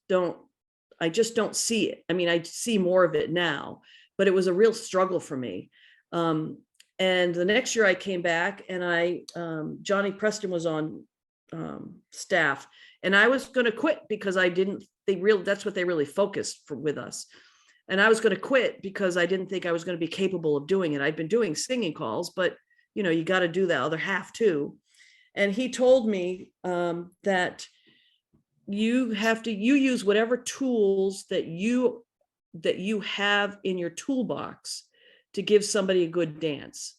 Speaker 2: don't see it. I mean, I see more of it now, but it was a real struggle for me. And the next year I came back and Johnny Preston was on staff, and I was going to quit because that's what they really focused with us. And I was going to quit because I didn't think I was going to be capable of doing it. I'd been doing singing calls, but you got to do the other half too. And he told me that you use whatever tools that you have in your toolbox to give somebody a good dance.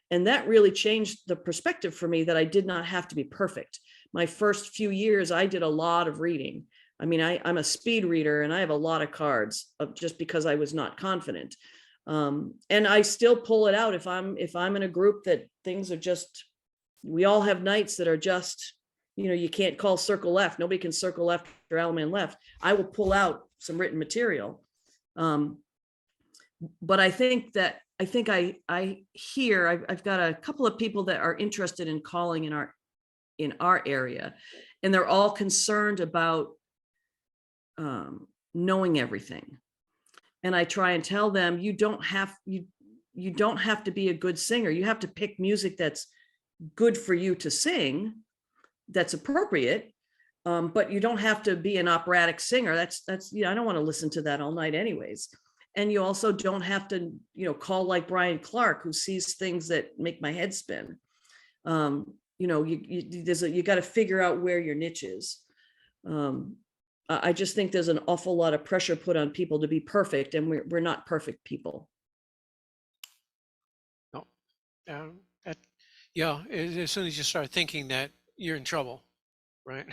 Speaker 2: And that really changed the perspective for me, that I did not have to be perfect. My first few years, I did a lot of reading. I mean, I'm a speed reader and I have a lot of cards just because I was not confident. And I still pull it out if I'm in a group that things are just, we all have nights that are just, you can't call circle left. Nobody can circle left or Allman left. I will pull out some written material. But I think I've got a couple of people that are interested in calling in our area, and they're all concerned about knowing everything. And I try and tell them, you don't have to be a good singer. You have to pick music that's good for you to sing, that's appropriate. But you don't have to be an operatic singer. That's I don't want to listen to that all night anyways. And you also don't have to, call like Brian Clark, who sees things that make my head spin. You got to figure out where your niche is. I just think there's an awful lot of pressure put on people to be perfect, and we're not perfect people.
Speaker 1: No. As soon as you start thinking that, you're in trouble, right?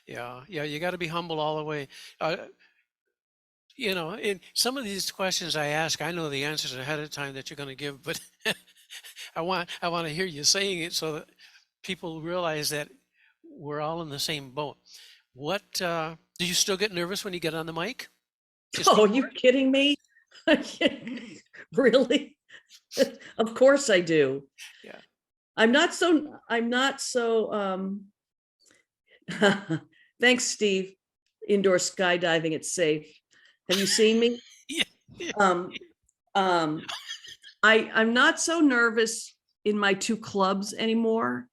Speaker 2: Yeah.
Speaker 1: Yeah. You got to be humble all the way. In some of these questions I ask, I know the answers ahead of time that you're going to give, but I want to hear you saying it so that people realize that we're all in the same boat. What do you still get nervous when you get on the mic?
Speaker 2: Oh, are you kidding me? Really? Of course I do.
Speaker 1: Yeah.
Speaker 2: I'm not so thanks, Steve. Indoor skydiving, it's safe. Have you seen me?
Speaker 1: Yeah.
Speaker 2: I'm not so nervous in my two clubs anymore,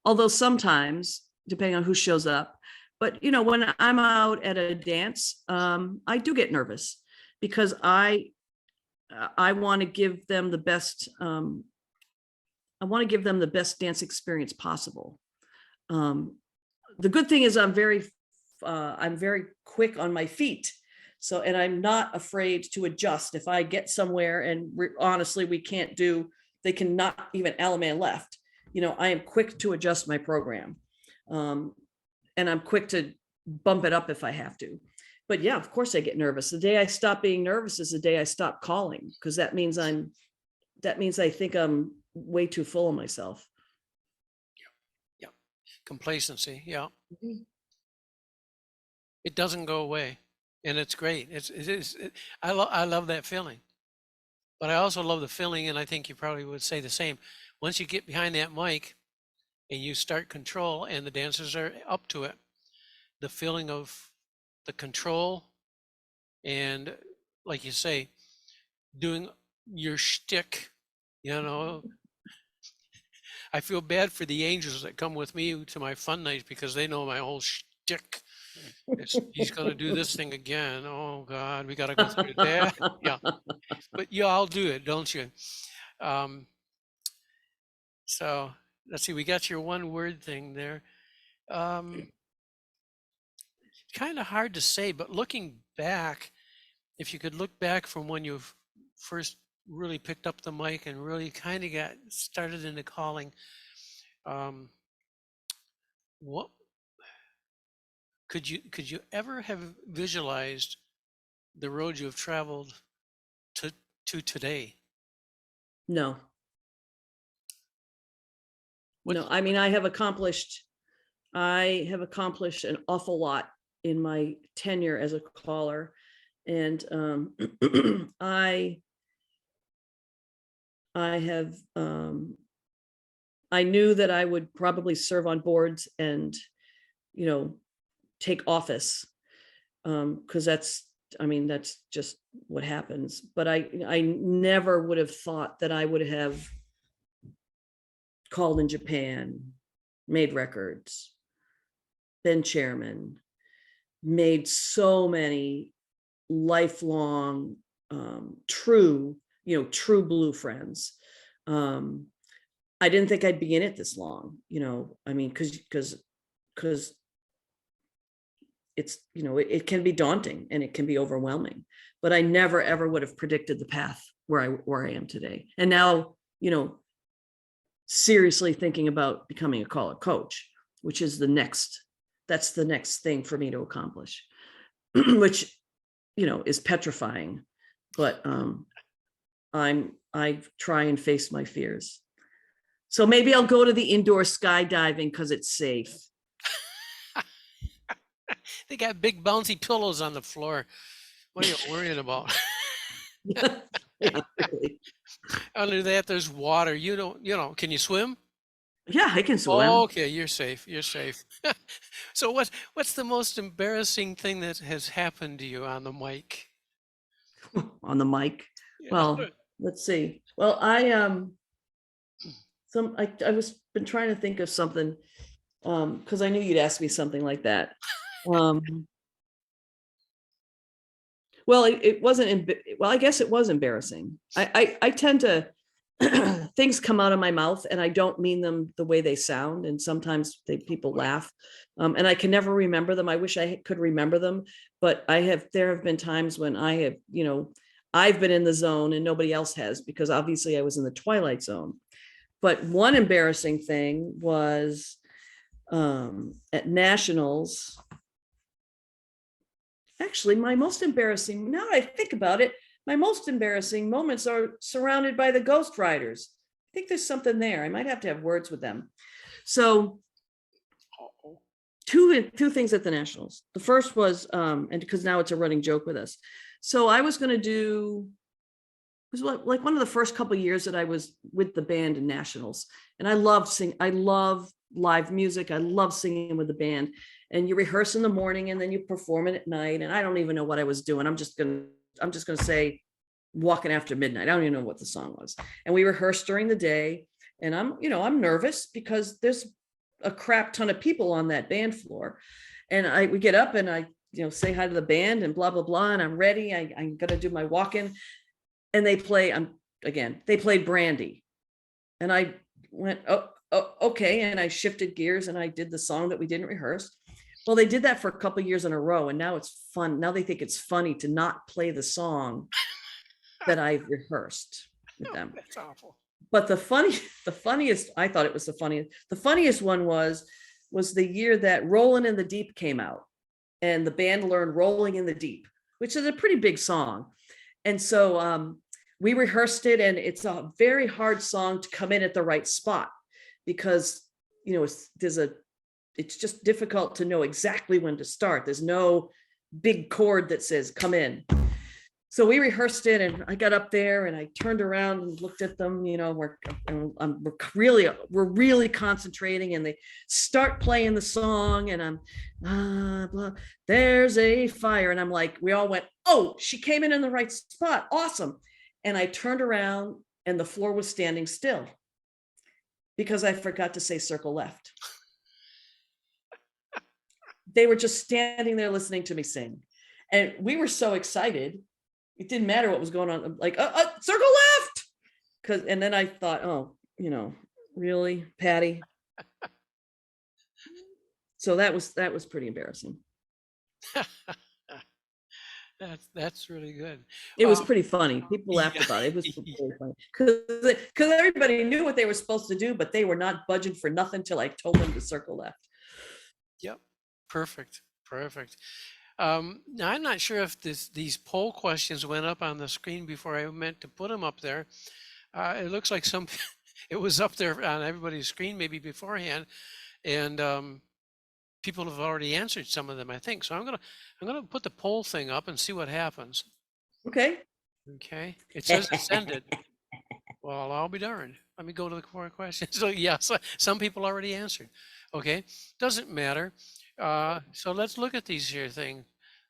Speaker 2: although sometimes, depending on who shows up. But when I'm out at a dance, I do get nervous because I want to give them the best. I want to give them the best dance experience possible. The good thing is I'm very quick on my feet. So, and I'm not afraid to adjust if I get somewhere and honestly, they cannot even Allman left. I am quick to adjust my program. And I'm quick to bump it up if I have to. but yeah, of course I get nervous. The day I stop being nervous is the day I stop calling, because that means I think I'm way too full of myself.
Speaker 1: Yeah. Complacency. Yeah.
Speaker 2: Mhm.
Speaker 1: It doesn't go away, and it's great. I love that feeling, but I also love the feeling, and I think you probably would say the same. Once you get behind that mic and you start control and the dancers are up to it, the feeling of the control and, like you say, doing your shtick, you know. I feel bad for the angels that come with me to my fun nights because they know my whole shtick. He's going to do this thing again. Oh God, we got to go through that. Yeah, but you all do it, don't you? Um, so let's see. We got your one word thing there. Kind of hard to say, but looking back, if you could look back from when you first really picked up the mic and really kind of got started into calling, what could you ever have visualized the road you have traveled to today?
Speaker 2: No,
Speaker 1: What?
Speaker 2: no. I mean, I have accomplished an awful lot in my tenure as a caller. And I have I knew that I would probably serve on boards and, you know, take office, because that's just what happens. But I never would have thought that I would have called in Japan, made records, been chairman, made so many lifelong, true blue friends. I didn't think I'd be in it this long, I mean, because it's, it can be daunting and it can be overwhelming, but I never ever would have predicted the path where I am today. And now, seriously thinking about becoming a caller coach, which is that's the next thing for me to accomplish, which, is petrifying, but I try and face my fears. So maybe I'll go to the indoor skydiving because it's safe.
Speaker 1: They got big bouncy pillows on the floor. What are you worrying about?
Speaker 2: Yeah, really.
Speaker 1: Under that, there's water. Can you swim?
Speaker 2: Yeah, I can swim.
Speaker 1: Okay, you're safe. You're safe. So what's the most embarrassing thing that has happened to you on the mic?
Speaker 2: On the mic.
Speaker 1: Yeah.
Speaker 2: Well, let's see. Well, I was been trying to think of something, because I knew you'd ask me something like that. Well, it wasn't. Well, I guess it was embarrassing. I tend to things come out of my mouth and I don't mean them the way they sound, and sometimes people laugh, and I can never remember them. I wish I could remember them, but there have been times when I have, I've been in the zone and nobody else has, because obviously I was in the twilight zone. But one embarrassing thing was at nationals. Actually, my most embarrassing, now that I think about it, my most embarrassing moments are surrounded by the Ghost Riders. I think there's something there. I might have to have words with them. So two things at the nationals. The first was, and because now it's a running joke with us. So I was going to do, it was like one of the first couple of years that I was with the band in nationals. And I love live music. I love singing with the band. And you rehearse in the morning and then you perform it at night. And I don't even know what I was doing. I'm just gonna say Walking After Midnight. I don't even know what the song was. And we rehearsed during the day. And I'm nervous because there's a crap ton of people on that band floor. And we get up and I, say hi to the band and blah, blah, blah. And I'm ready. I'm gonna do my walk-in. And they played Brandy. And I went, oh, okay. And I shifted gears and I did the song that we didn't rehearse. Well, they did that for a couple of years in a row, and now it's fun. Now they think it's funny to not play the song that I've rehearsed with them.
Speaker 1: That's awful.
Speaker 2: But the funniest, I thought it was the funniest. The funniest one was the year that Rollin' in the Deep came out. and the band learned Rolling in the Deep, which is a pretty big song. And so we rehearsed it, and it's a very hard song to come in at the right spot because, it's just difficult to know exactly when to start. There's no big chord that says come in. So we rehearsed it, and I got up there and I turned around and looked at them, we're really concentrating, and they start playing the song, and I'm blah, there's a fire. And I'm like, we all went, oh, she came in the right spot. Awesome. And I turned around and the floor was standing still because I forgot to say circle left. They were just standing there listening to me sing. And we were so excited. It didn't matter what was going on. I'm like, circle left. And then I thought, oh, really, Patty? So that was pretty embarrassing.
Speaker 1: That's really good.
Speaker 2: It was pretty funny. People laughed
Speaker 1: yeah.
Speaker 2: about it. It was really funny because everybody knew what they were supposed to do, but they were not budging for nothing till I told them to circle left.
Speaker 1: Yep. Perfect. Now, I'm not sure if these poll questions went up on the screen before I meant to put them up there. It looks like it was up there on everybody's screen maybe beforehand, and people have already answered some of them, I think. So I'm gonna put the poll thing up and see what happens.
Speaker 2: Okay.
Speaker 1: Okay. It says ascended. Well, I'll be darned. Let me go to the core questions. So yes, some people already answered. Okay. Doesn't matter. So let's look at these here thing.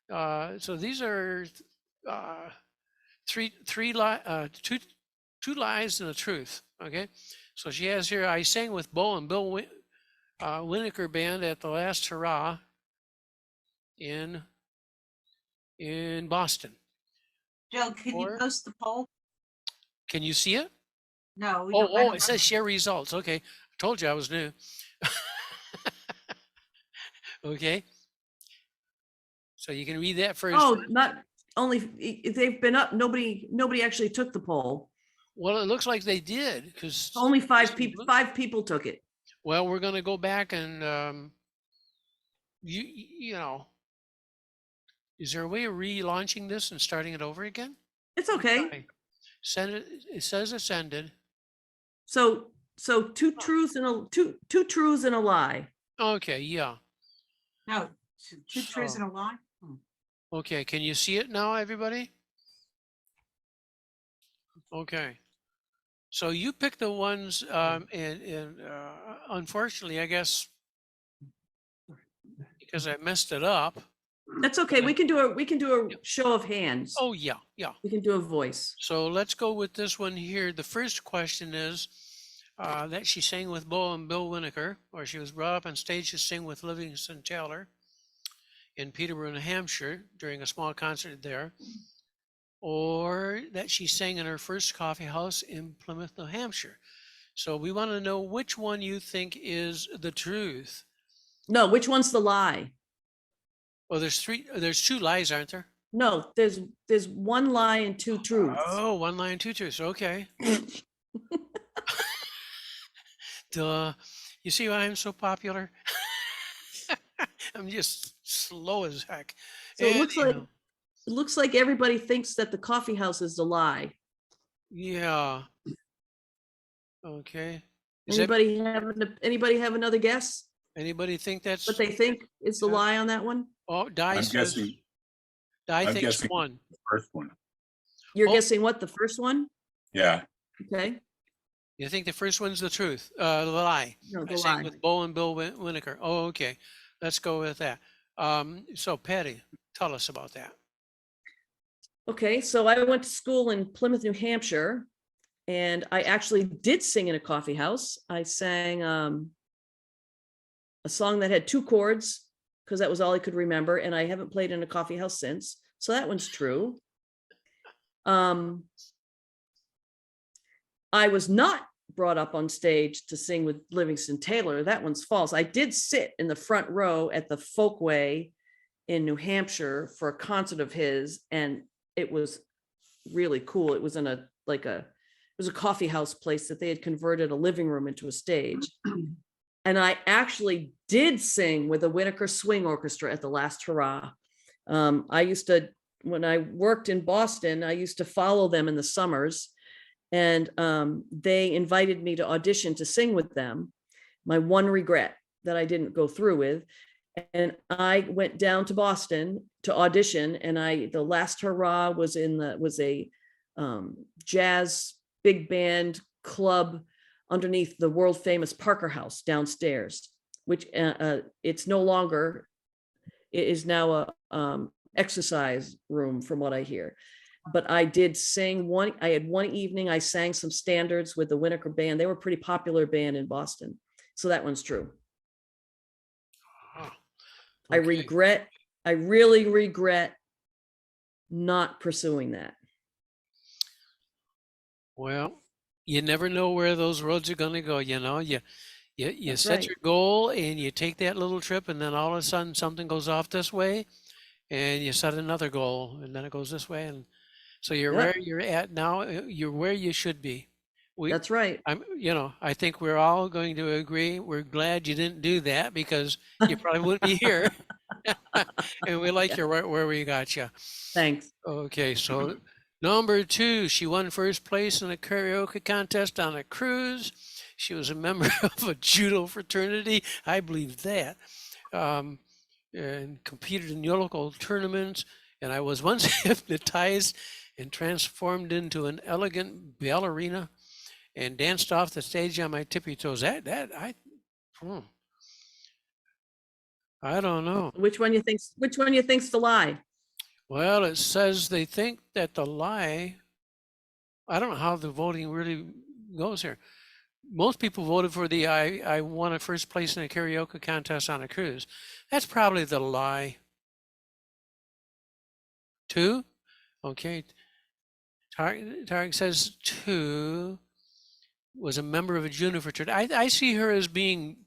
Speaker 1: So these are two lies and a truth. Okay. So she has here, I sang with Bo and Bill Winokur band at the last hurrah in Boston.
Speaker 5: Jill, can you post the poll?
Speaker 1: Can you see it?
Speaker 5: No.
Speaker 1: It says share results. Okay. I told you I was new. Okay. So you can read that first.
Speaker 2: Oh, not only if they've been up, nobody actually took the poll.
Speaker 1: Well, it looks like they did because
Speaker 2: only five people took it.
Speaker 1: Well, we're going to go back and is there a way of relaunching this and starting it over again?
Speaker 2: It's okay.
Speaker 1: Send it. It says it's ended.
Speaker 2: So two truths and a lie.
Speaker 1: Okay. Yeah.
Speaker 5: No, two truths and a lie.
Speaker 1: Okay. Can you see it now, everybody? Okay. So you pick the ones, and unfortunately, I guess, because I messed it up.
Speaker 2: That's okay. We can do a show of hands.
Speaker 1: Oh yeah, yeah.
Speaker 2: We can do a voice.
Speaker 1: So let's go with this one here. The first question is that she sang with Bo and Bill Winokur, or she was brought up on stage to sing with Livingston Taylor in Peterborough, New Hampshire during a small concert there, or that she sang in her first coffee house in Plymouth, New Hampshire. So we want to know which one you think is the truth.
Speaker 2: No, which one's the lie?
Speaker 1: Well, there's two lies, aren't there?
Speaker 2: No, there's one lie and two truths.
Speaker 1: Oh, one lie and two truths. Okay. Duh. You see why I'm so popular? I'm just slow as heck.
Speaker 2: So it looks like everybody thinks that the coffee house is the lie.
Speaker 1: Yeah. Okay.
Speaker 2: Anybody have another guess?
Speaker 1: Anybody think that's
Speaker 2: what they think is the lie on that one?
Speaker 1: Oh, Di says. Di thinks one.
Speaker 7: First one.
Speaker 2: You're guessing what, the first one?
Speaker 7: Yeah.
Speaker 2: Okay.
Speaker 1: You think the first one's the truth? The lie.
Speaker 2: No, the
Speaker 1: I
Speaker 2: lie.
Speaker 1: sang with Bo and Bill Winokur. Oh, okay. Let's go with that. So Patty, tell us about that.
Speaker 2: Okay, so I went to school in Plymouth, New Hampshire, and I actually did sing in a coffee house. I sang a song that had two chords because that was all I could remember, and I haven't played in a coffee house since. So that one's true. I was not brought up on stage to sing with Livingston Taylor. That one's false. I did sit in the front row at the Folkway in New Hampshire for a concert of his, and it was really cool. It was in it was a coffee house place that they had converted a living room into a stage. And I actually did sing with the Winneker Swing Orchestra at the last hurrah. I used to, when I worked in Boston, I used to follow them in the summers, and they invited me to audition to sing with them. My one regret that I didn't go through with. And I went down to Boston to audition, and the last hurrah was a jazz big band club underneath the world famous Parker House downstairs, which it's no longer, it is now a exercise room from what I hear. But I did sing I had one evening, I sang some standards with the Winneker band. They were a pretty popular band in Boston. So that one's true.
Speaker 1: Oh,
Speaker 2: I
Speaker 1: okay.
Speaker 2: really regret not pursuing that.
Speaker 1: Well, you never know where those roads are going to go. You know, you
Speaker 2: That's
Speaker 1: set
Speaker 2: right.
Speaker 1: your goal and you take that little trip, and then all of a sudden something goes off this way, and you set another goal, and then it goes this way, and so you're where
Speaker 2: Yep,
Speaker 1: you're at now. You're where you should be. We,
Speaker 2: that's right.
Speaker 1: I think we're all going to agree. We're glad you didn't do that because you probably wouldn't be here. And we like
Speaker 2: Yeah,
Speaker 1: you right where we got you.
Speaker 2: thanks.
Speaker 1: Okay, so number 2, she won first place in a karaoke contest on a cruise. She was a member of a judo fraternity. I believe that. Um, and competed in local tournaments. And I was once hypnotized and transformed into an elegant ballerina and danced off the stage on my tippy toes. Hmm, I don't know.
Speaker 2: Which one you think's the lie?
Speaker 1: Well, it says they think that the lie, I don't know how the voting really goes here. Most people voted for the I won a first place in a karaoke contest on a cruise. That's probably the lie. 2? Okay. Tarek says 2 was a member of a judo fraternity. I see her as being,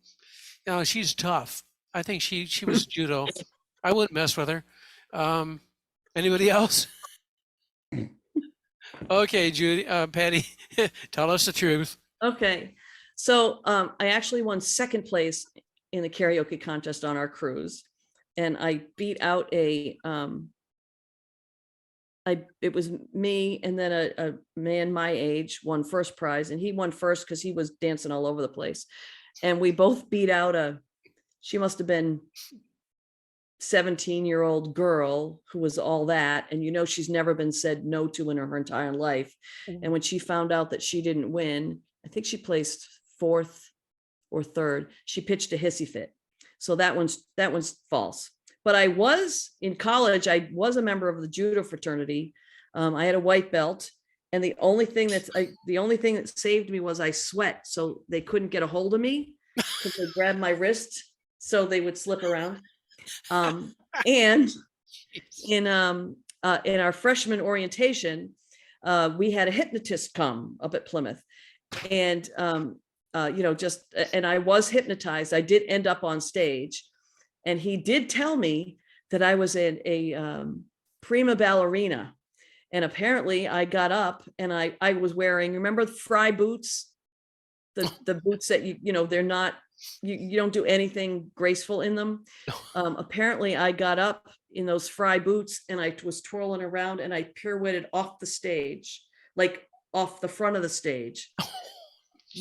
Speaker 1: she's tough. I think she was judo. I wouldn't mess with her. Anybody else? Okay, Judy, Patty, tell us the truth.
Speaker 2: Okay, so I actually won second place in the karaoke contest on our cruise, and I beat out it was me, and then a man my age won first prize, and he won first because he was dancing all over the place. And we both beat out she must have been 17-year-old girl who was all that. And she's never been said no to in her entire life. And when she found out that she didn't win, I think she placed fourth or third, she pitched a hissy fit. So that one's false. But I was in college, I was a member of the judo fraternity. I had a white belt, and the only thing that saved me was I sweat, so they couldn't get a hold of me because they grabbed my wrist, so they would slip around. And in our freshman orientation, we had a hypnotist come up at Plymouth, and and I was hypnotized. I did end up on stage, and he did tell me that I was a prima ballerina. And apparently I got up, and I was wearing, remember the fry boots? The boots that they're not, you don't do anything graceful in them. Apparently I got up in those fry boots, and I was twirling around, and I pirouetted off the stage, like off the front of the stage,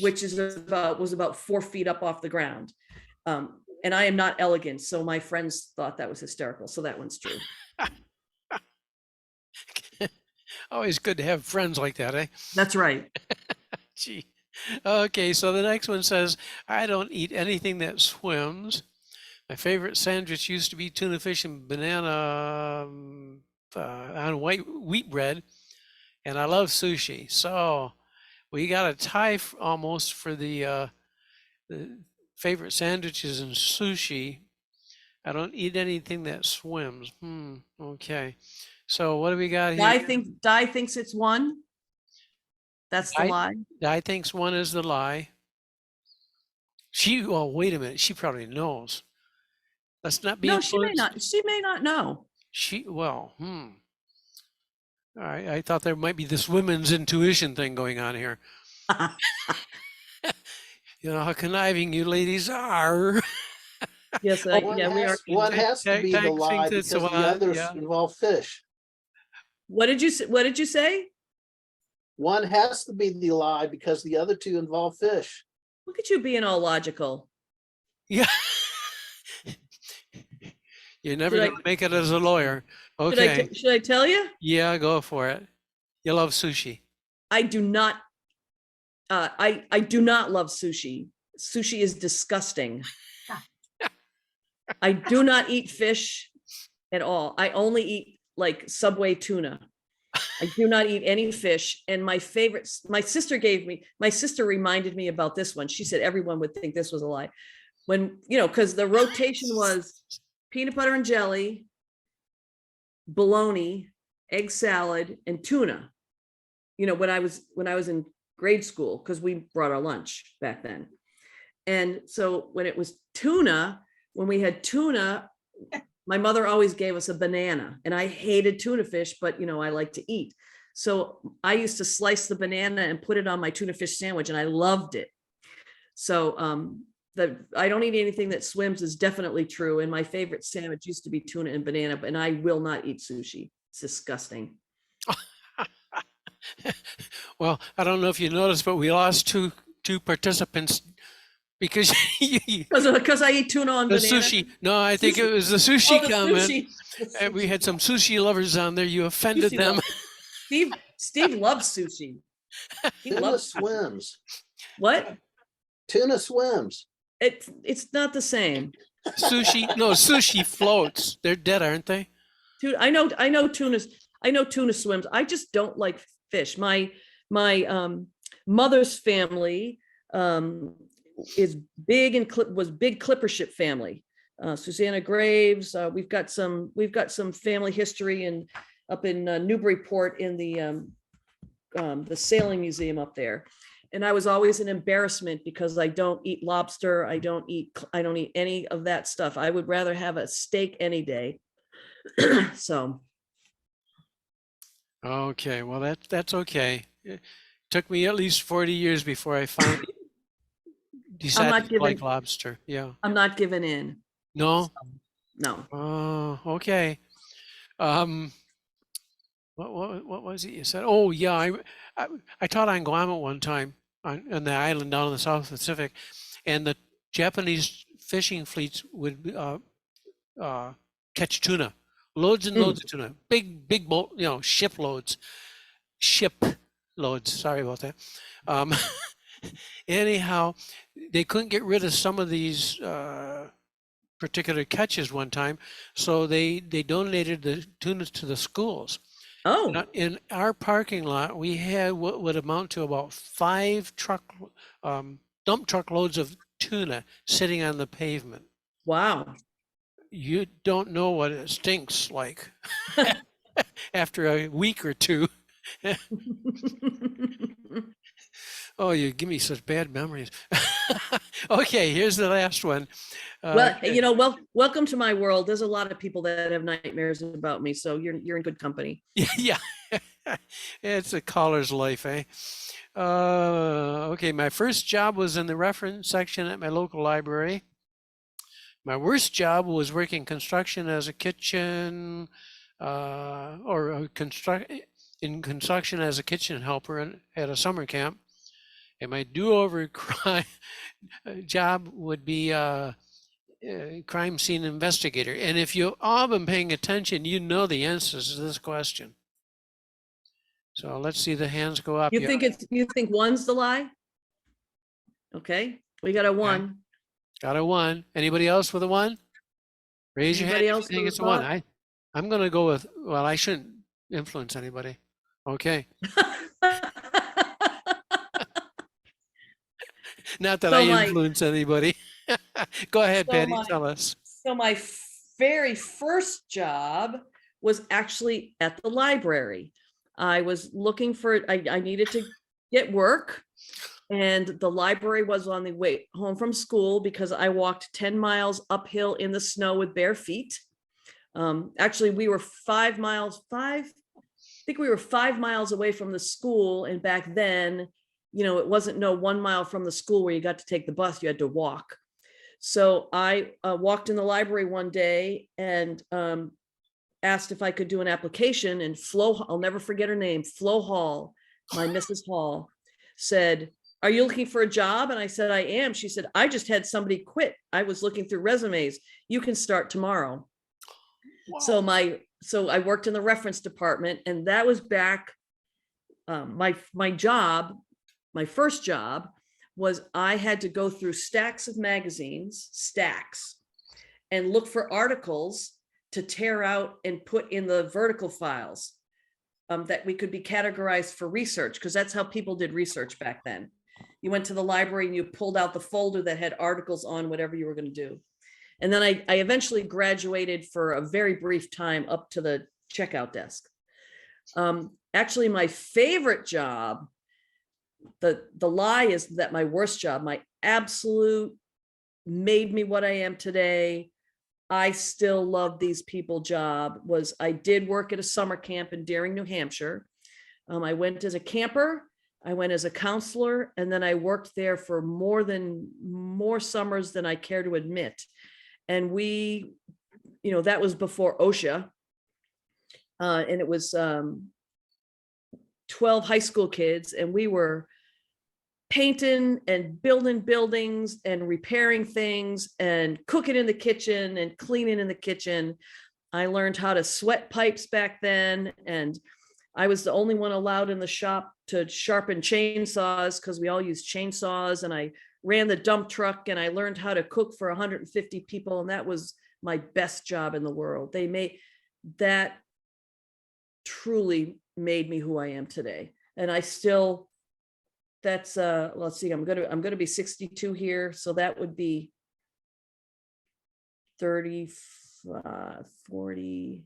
Speaker 2: which was about 4 feet up off the ground. And I am not elegant, so my friends thought that was hysterical. So that one's true.
Speaker 1: Always good to have friends like that, eh?
Speaker 2: That's right.
Speaker 1: Gee. Okay, so the next one says, I don't eat anything that swims. My favorite sandwich used to be tuna fish and banana on white wheat bread, and I love sushi. So we got a tie almost for the favorite sandwiches and sushi. I don't eat anything that swims. Okay. So what do we got here?
Speaker 2: Di thinks it's one. That's the lie.
Speaker 1: Di thinks one is the lie. Wait a minute. She probably knows. Let's not be
Speaker 2: No,
Speaker 1: influenced.
Speaker 2: she may not know.
Speaker 1: All right. I thought there might be this women's intuition thing going on here. You know how conniving you ladies are.
Speaker 2: Yes,
Speaker 1: Oh,
Speaker 2: yeah, we are.
Speaker 7: One has to be the
Speaker 1: Tag
Speaker 7: lie
Speaker 1: thinks it's
Speaker 7: because the
Speaker 1: one,
Speaker 7: others
Speaker 1: yeah.
Speaker 7: involve fish.
Speaker 2: What did you say? What did you say?
Speaker 7: One has to be the lie because the other two involve fish.
Speaker 2: Look at you being all logical.
Speaker 1: Yeah. You're never
Speaker 2: Should I-
Speaker 1: gonna make it as a lawyer.
Speaker 2: Should I,
Speaker 1: Okay.
Speaker 2: should I tell you?
Speaker 1: Yeah, go for it. You love sushi.
Speaker 2: I do not. I do not love sushi. Sushi is disgusting. I do not eat fish at all. I only eat like Subway tuna. I do not eat any fish. And my favorite, my sister reminded me about this one. She said everyone would think this was a lie. When, because the rotation was peanut butter and jelly, bologna, egg salad, and tuna. When I was in grade school, because we brought our lunch back then. And so when it was tuna, when we had tuna, my mother always gave us a banana, and I hated tuna fish, but I like to eat. So I used to slice the banana and put it on my tuna fish sandwich, and I loved it. So I don't eat anything that swims is definitely true. And my favorite sandwich used to be tuna and banana, and I will not eat sushi. It's disgusting.
Speaker 1: Well, I don't know if you noticed, but we lost two participants because
Speaker 2: Because I eat tuna on
Speaker 1: the
Speaker 2: banana.
Speaker 1: sushi. No, I think it was the
Speaker 2: Oh,
Speaker 1: sushi
Speaker 2: the
Speaker 1: comment.
Speaker 2: sushi.
Speaker 1: And we had some sushi lovers on there. You offended
Speaker 2: Sushi
Speaker 1: them.
Speaker 2: lovers. Steve loves sushi. He
Speaker 7: Tuna
Speaker 2: loves
Speaker 7: swims.
Speaker 2: what?
Speaker 7: Tuna swims.
Speaker 2: It's not the same.
Speaker 1: Sushi floats. They're dead, aren't they?
Speaker 2: Dude, I know tuna swims. I just don't like fish. My mother's family is big and was big clipper ship family. Susanna Graves. We've got some family history up in Newburyport in the sailing museum up there. And I was always an embarrassment because I don't eat lobster. I don't eat any of that stuff. I would rather have a steak any day. So.
Speaker 1: Okay, well that's okay. It took me at least 40 years before I finally decided to like lobster. Yeah.
Speaker 2: I'm not giving in.
Speaker 1: No?
Speaker 2: No.
Speaker 1: Oh, okay. What was it you said? Oh, yeah, I taught on Guam at one time on the island down in the South Pacific, and the Japanese fishing fleets would catch tuna, loads and loads of tuna, big boat, ship loads. Sorry about that. Anyhow, they couldn't get rid of some of these particular catches one time, so they donated the tuna to the schools.
Speaker 2: Oh,
Speaker 1: In our parking lot, we had what would amount to about 5 dump truck loads of tuna sitting on the pavement.
Speaker 2: wow.
Speaker 1: You don't know what it stinks like after a week or two. Oh, you give me such bad memories. Okay, here's the last one.
Speaker 2: Well, welcome to my world. There's a lot of people that have nightmares about me, so you're in good company.
Speaker 1: Yeah, it's a caller's life, eh? Okay, my first job was in the reference section at my local library. My worst job was working construction as a kitchen in construction as a kitchen helper at a summer camp. And my do-over job would be crime scene investigator. And if you've all been paying attention, you know the answers to this question. So let's see the hands go up.
Speaker 2: You think one's the lie? Okay, we got a one.
Speaker 1: Got a 1. Anybody else with a 1? Raise your hand if you think it's a 1. I'm going to go with, well, I shouldn't influence anybody. Okay. Not that I influence anybody. Go ahead, Patty, tell us.
Speaker 2: So my very first job was actually at the library. I was looking I needed to get work, and the library was on the way home from school because I walked 10 miles uphill in the snow with bare feet. Actually, we were 5 miles, I think we were 5 miles away from the school. And back then it wasn't no 1 mile from the school where you got to take the bus, you had to walk. So I walked in the library one day and asked if I could do an application, and Flo, I'll never forget her name, Flo Hall, my Mrs. Hall, said, "Are you looking for a job?" And I said, "I am." She said, "I just had somebody quit. I was looking through resumes. You can start tomorrow." So I worked in the reference department, and that was back, my job, my first job was I had to go through stacks of magazines, stacks, and look for articles to tear out and put in the vertical files, that we could be categorized for research, because that's how people did research back then. You went to the library and you pulled out the folder that had articles on whatever you were going to do. And then I eventually graduated for a very brief time up to the checkout desk. Actually, my favorite job, the lie is that my worst job, my absolute made me what I am today, I still love these people job, was I did work at a summer camp in Deering, New Hampshire. I went as a camper, I went as a counselor, and then I worked there for more summers than I care to admit. And we, that was before OSHA. And it was 12 high school kids, and we were painting and building buildings and repairing things and cooking in the kitchen and cleaning in the kitchen. I learned how to sweat pipes back then, and I was the only one allowed in the shop to sharpen chainsaws, because we all used chainsaws, and I ran the dump truck, and I learned how to cook for 150 people, and that was my best job in the world. That truly made me who I am today. And I still, that's let's see, I'm gonna be 62 here, so that would be 30, 40,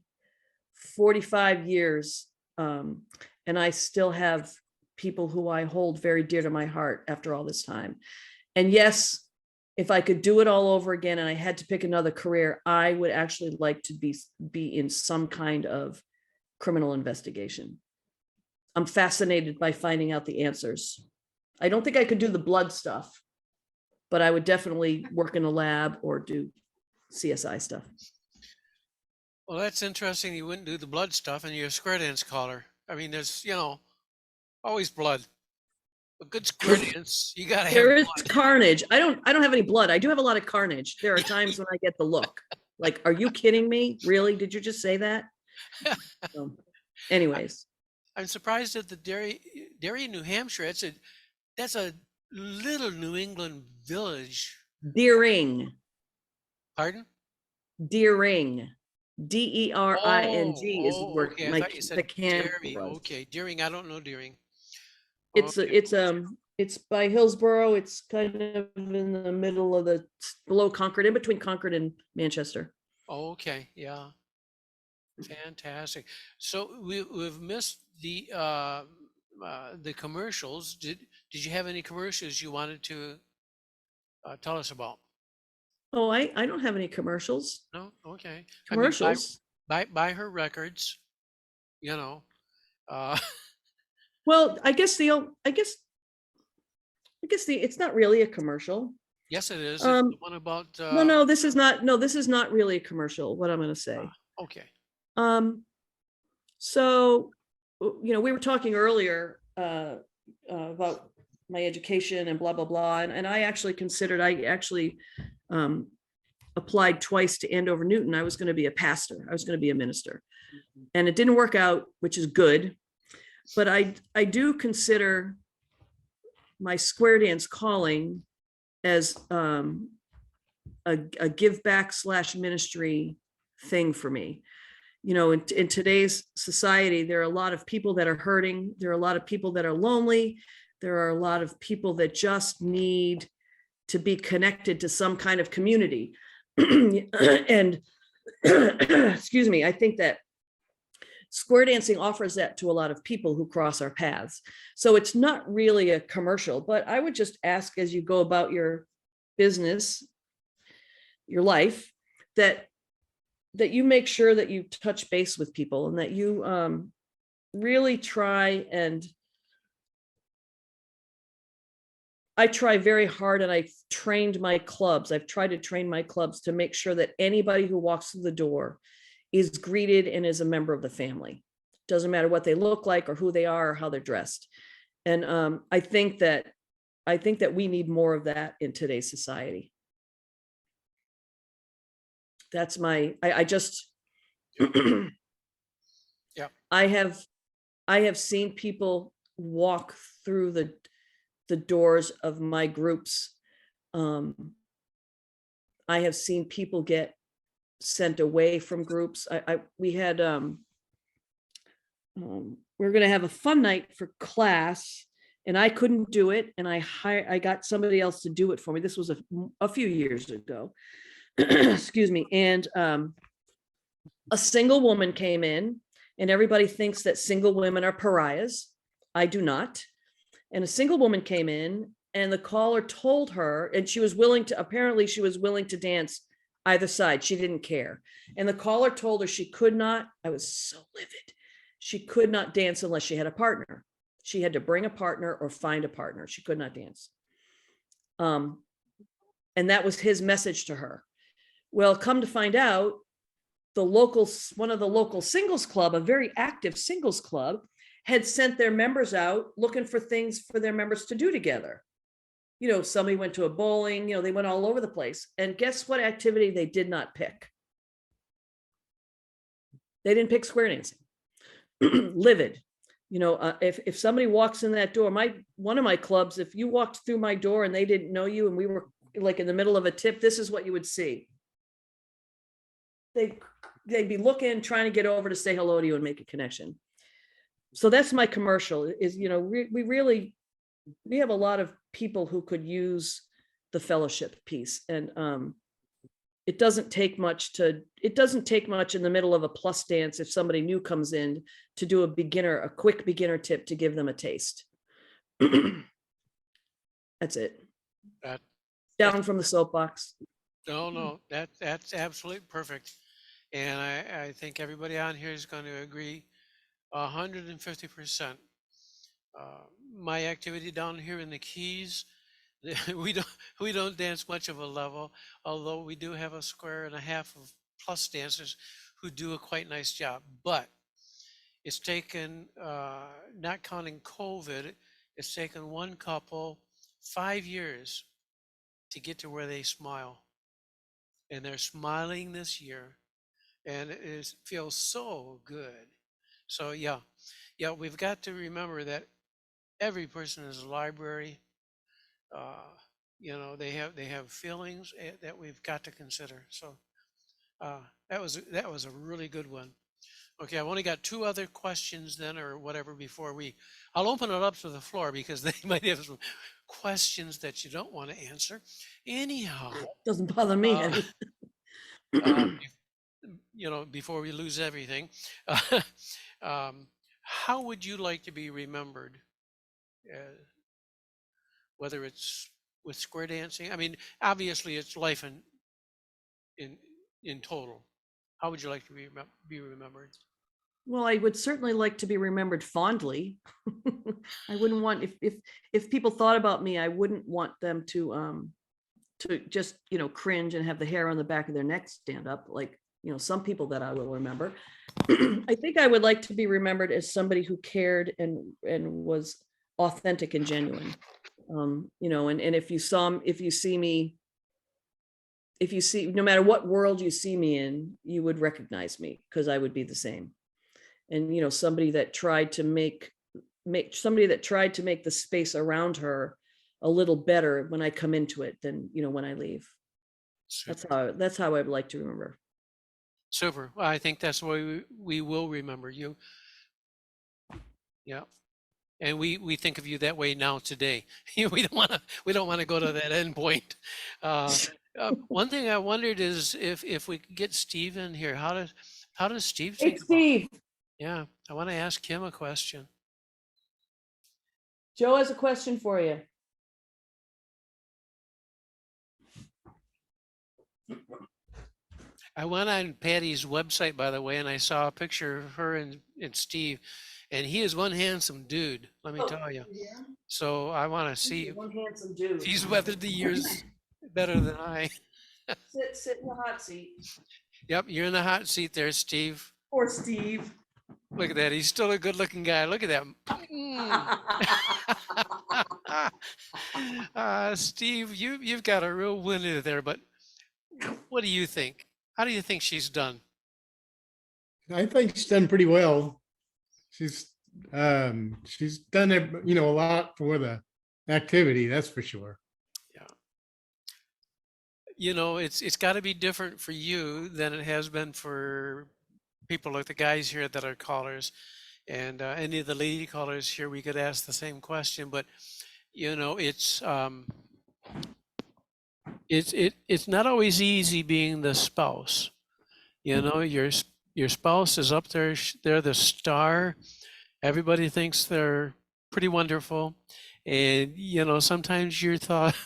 Speaker 2: 45 years. And I still have people who I hold very dear to my heart after all this time. And yes, if I could do it all over again and I had to pick another career, I would actually like to be in some kind of criminal investigation. I'm fascinated by finding out the answers. I don't think I could do the blood stuff, but I would definitely work in a lab or do CSI stuff.
Speaker 1: Well, that's interesting. You wouldn't do the blood stuff, and you're a square dance caller. I mean, there's, always blood. A good square dance, you gotta have
Speaker 2: There is
Speaker 1: blood.
Speaker 2: carnage. I don't have any blood. I do have a lot of carnage. There are times when I get the look like, are you kidding me? Really? Did you just say that? So, anyways,
Speaker 1: I'm surprised at the Derry, New Hampshire. That's a little New England village.
Speaker 2: Deering,
Speaker 1: Pardon?
Speaker 2: Deering, Dering is where
Speaker 1: Okay. I
Speaker 2: my
Speaker 1: thought you
Speaker 2: the
Speaker 1: said
Speaker 2: camp
Speaker 1: Derry.
Speaker 2: was.
Speaker 1: Okay, Deering. I don't know Deering.
Speaker 2: It's by Hillsborough. It's kind of in the middle of below Concord, in between Concord and Manchester.
Speaker 1: Okay, yeah, fantastic. So we've missed the commercials. Did you have any commercials you wanted to tell us about?
Speaker 2: Oh, I don't have any commercials.
Speaker 1: No, okay.
Speaker 2: Commercials.
Speaker 1: I mean, buy her records. Uh,
Speaker 2: Well, I guess it's not really a commercial.
Speaker 1: yes, it is. It's
Speaker 2: Um,
Speaker 1: the one about.
Speaker 2: No, this is not. No, this is not really a commercial. What I'm going to say.
Speaker 1: Okay.
Speaker 2: So, we were talking earlier about my education and blah blah blah, and I actually applied twice to Andover Newton. I was going to be a pastor. I was going to be a minister, and it didn't work out, which is good. But I do consider my square dance calling as a give back / ministry thing for me. In today's society, there are a lot of people that are hurting. There are a lot of people that are lonely. There are a lot of people that just need to be connected to some kind of community. And excuse me, I think that square dancing offers that to a lot of people who cross our paths. So it's not really a commercial, but I would just ask, as you go about your business, your life, that you make sure that you touch base with people, and that you really try and I try very hard, and I've trained my clubs. I've tried to train my clubs to make sure that anybody who walks through the door is greeted and is a member of the family. Doesn't matter what they look like or who they are or how they're dressed. And I think that we need more of that in today's society. That's I just
Speaker 1: Yeah.
Speaker 2: I have seen people walk through the doors of my groups. I have seen people get sent away from groups. We had we are going to have a fun night for class, and I couldn't do it, and I got somebody else to do it for me. This was a few years ago. Excuse me. And a single woman came in, and everybody thinks that single women are pariahs. I do not. And a single woman came in, and the caller told her, and she was willing to, apparently she was willing to dance either side. She didn't care. And the caller told her she could not, I was so livid. She could not dance unless she had a partner. She had to bring a partner or find a partner. She could not dance. And that was his message to her. Well, come to find out, one of the local singles club, a very active singles club, had sent their members out looking for things for their members to do together. You know, somebody went to a bowling, they went all over the place. And guess what activity they did not pick? They didn't pick square dancing. Livid. If somebody walks in that door, one of my clubs, if you walked through my door and they didn't know you and we were like in the middle of a tip, this is what you would see. They'd be looking, trying to get over to say hello to you and make a connection. So that's my commercial is, we have a lot of people who could use the fellowship piece. And it doesn't take much in the middle of a plus dance if somebody new comes in to do a quick beginner tip to give them a taste. That's it. Down from the soapbox.
Speaker 1: No, that's absolutely perfect. And I think everybody on here is going to agree 150%. My activity down here in the Keys, we don't dance much of a level, although we do have a square and a half of plus dancers who do a quite nice job. But it's taken, not counting COVID, it's taken one couple 5 years to get to where they smile. And they're smiling this year, and it feels so good. So yeah, we've got to remember that every person is a library. They have feelings that we've got to consider. So that was a really good one. Okay, I've only got two other questions then, or whatever, before I'll open it up to the floor because they might have some questions that you don't want to answer. Anyhow,
Speaker 2: Doesn't bother me.
Speaker 1: Before we lose everything, how would you like to be remembered? Whether it's with square dancing, I mean, obviously it's life in total. How would you like to be remembered?
Speaker 2: Well, I would certainly like to be remembered fondly. I wouldn't want, if people thought about me, I wouldn't want them to just, cringe and have the hair on the back of their neck stand up like, some people that I will remember. I think I would like to be remembered as somebody who cared and was authentic and genuine. And if you see, no matter what world you see me in, you would recognize me because I would be the same. And, somebody that tried to make the space around her a little better when I come into it than, when I leave.
Speaker 1: Super.
Speaker 2: That's how I'd like to remember. Super.
Speaker 1: Well, I think that's why we will remember you. Yeah. And we think of you that way now today. We don't want to go to that end point. One thing I wondered is if we could get Steve in here, how does Steve think?
Speaker 2: Hey, Steve.
Speaker 1: Yeah, I want to ask him a question.
Speaker 2: Joe has a question for you.
Speaker 1: I went on Patty's website, by the way, and I saw a picture of her and Steve, and he is one handsome dude, let me
Speaker 2: Oh,
Speaker 1: tell you.
Speaker 2: yeah.
Speaker 1: So I want to
Speaker 2: He's
Speaker 1: see
Speaker 2: a
Speaker 1: if
Speaker 2: one handsome dude.
Speaker 1: he's weathered the years better than I.
Speaker 2: Sit in the hot seat.
Speaker 1: Yep, you're in the hot seat there, Steve.
Speaker 2: Poor Steve.
Speaker 1: Look at that. He's still a good-looking guy. Look at that. Steve, you've got a real winner there, but what do you think? How do you think she's done?
Speaker 8: I think she's done pretty well. She's done a lot for the activity, that's for sure.
Speaker 1: You know, it's got to be different for you than it has been for people like the guys here that are callers, and any of the lady callers here. We could ask the same question, but you know, it's not always easy being the spouse. You know, your spouse is up there. They're the star. Everybody thinks they're pretty wonderful, and you know, sometimes you thought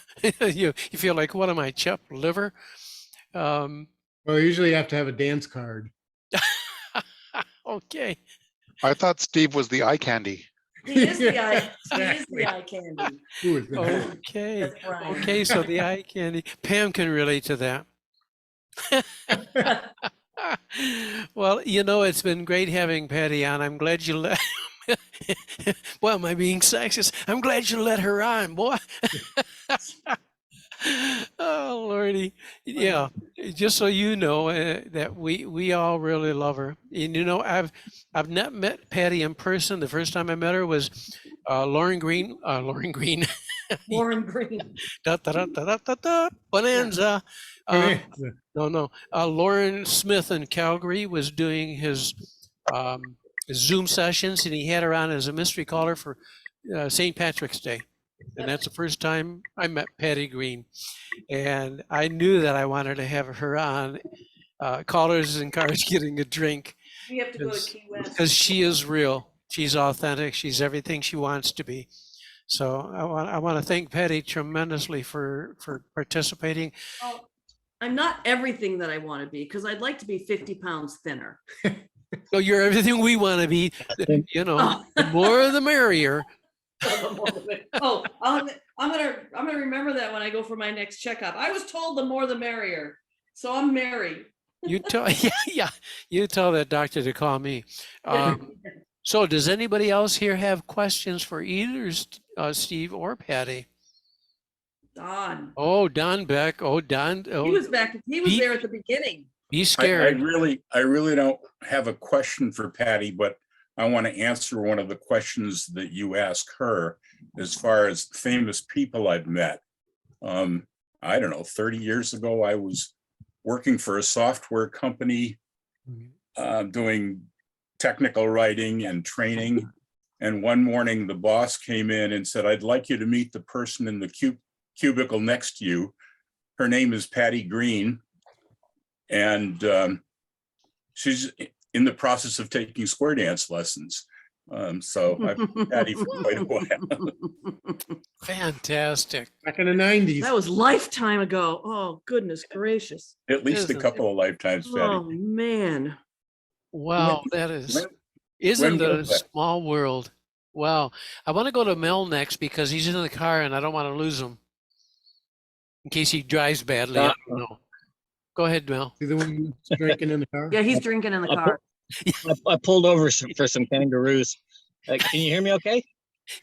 Speaker 1: you feel like, what am I, chopped liver? Um,
Speaker 8: Well, usually you have to have a dance card.
Speaker 1: okay.
Speaker 6: I thought Steve was the eye candy.
Speaker 2: He is the eye, he is
Speaker 8: Exactly.
Speaker 2: the eye candy.
Speaker 8: Who is that?
Speaker 1: Okay.
Speaker 2: That's Brian.
Speaker 1: Okay, so the eye candy. Pam can relate to that. Well, you know, it's been great having Patty on. I'm glad you let. Boy, am I being sexist? I'm glad you let her on, boy. Oh, Lordy. Yeah, just so you know, that we all really love her. And you know, I've not met Patty in person. The first time I met her was Lauren Green. Lauren Green.
Speaker 2: Lauren Green.
Speaker 1: Da, da, da, da, da, da, da, bonanza. No. Lauren Smith in Calgary was doing his Zoom sessions, and he had her on as a mystery caller for St. Patrick's Day. And that's the first time I met Patty Greene. And I knew that I wanted to have her on, callers and cars getting a drink,
Speaker 2: We have to go to Key West.
Speaker 1: because she is real. She's authentic. She's everything she wants to be. So I want to thank Patty tremendously for participating.
Speaker 2: Well, I'm not everything that I want to be, because I'd like to be 50 pounds thinner.
Speaker 1: So you're everything we want to be. You know, the more the merrier.
Speaker 2: Oh, I'm gonna remember that when I go for my next checkup. I was told the more the merrier, so I'm married.
Speaker 1: You tell, yeah. You tell that doctor to call me. So does anybody else here have questions for either Steve or Patty?
Speaker 2: Don.
Speaker 1: Oh, Don Beck. Oh, Don.
Speaker 2: He
Speaker 1: Oh,
Speaker 2: was back. He was there at the beginning.
Speaker 1: be
Speaker 9: I
Speaker 1: scared.
Speaker 9: really don't have a question for Patty, but I want to answer one of the questions that you asked her as far as famous people I've met. I don't know, 30 years ago, I was working for a software company, doing technical writing and training. And one morning the boss came in and said, I'd like you to meet the person in the cubicle next to you. Her name is Patty Greene. And she's in the process of taking square dance lessons. So I've been Patty for quite a while.
Speaker 1: Fantastic.
Speaker 8: Back in the 90s.
Speaker 2: That was lifetime ago. Oh, goodness gracious.
Speaker 9: At least a
Speaker 1: Isn't it?
Speaker 9: couple of lifetimes, Patty.
Speaker 2: Oh, man.
Speaker 1: Wow, that is,
Speaker 9: when
Speaker 1: isn't it a
Speaker 9: was that?
Speaker 1: small world? Wow. I want to go to Mel next because he's in the car and I don't want to lose him in case he drives badly. I don't know. Go ahead, Mel.
Speaker 8: See the one who's drinking in the car?
Speaker 2: Yeah, he's drinking in the car.
Speaker 10: I pulled over for some kangaroos. Can you hear me okay?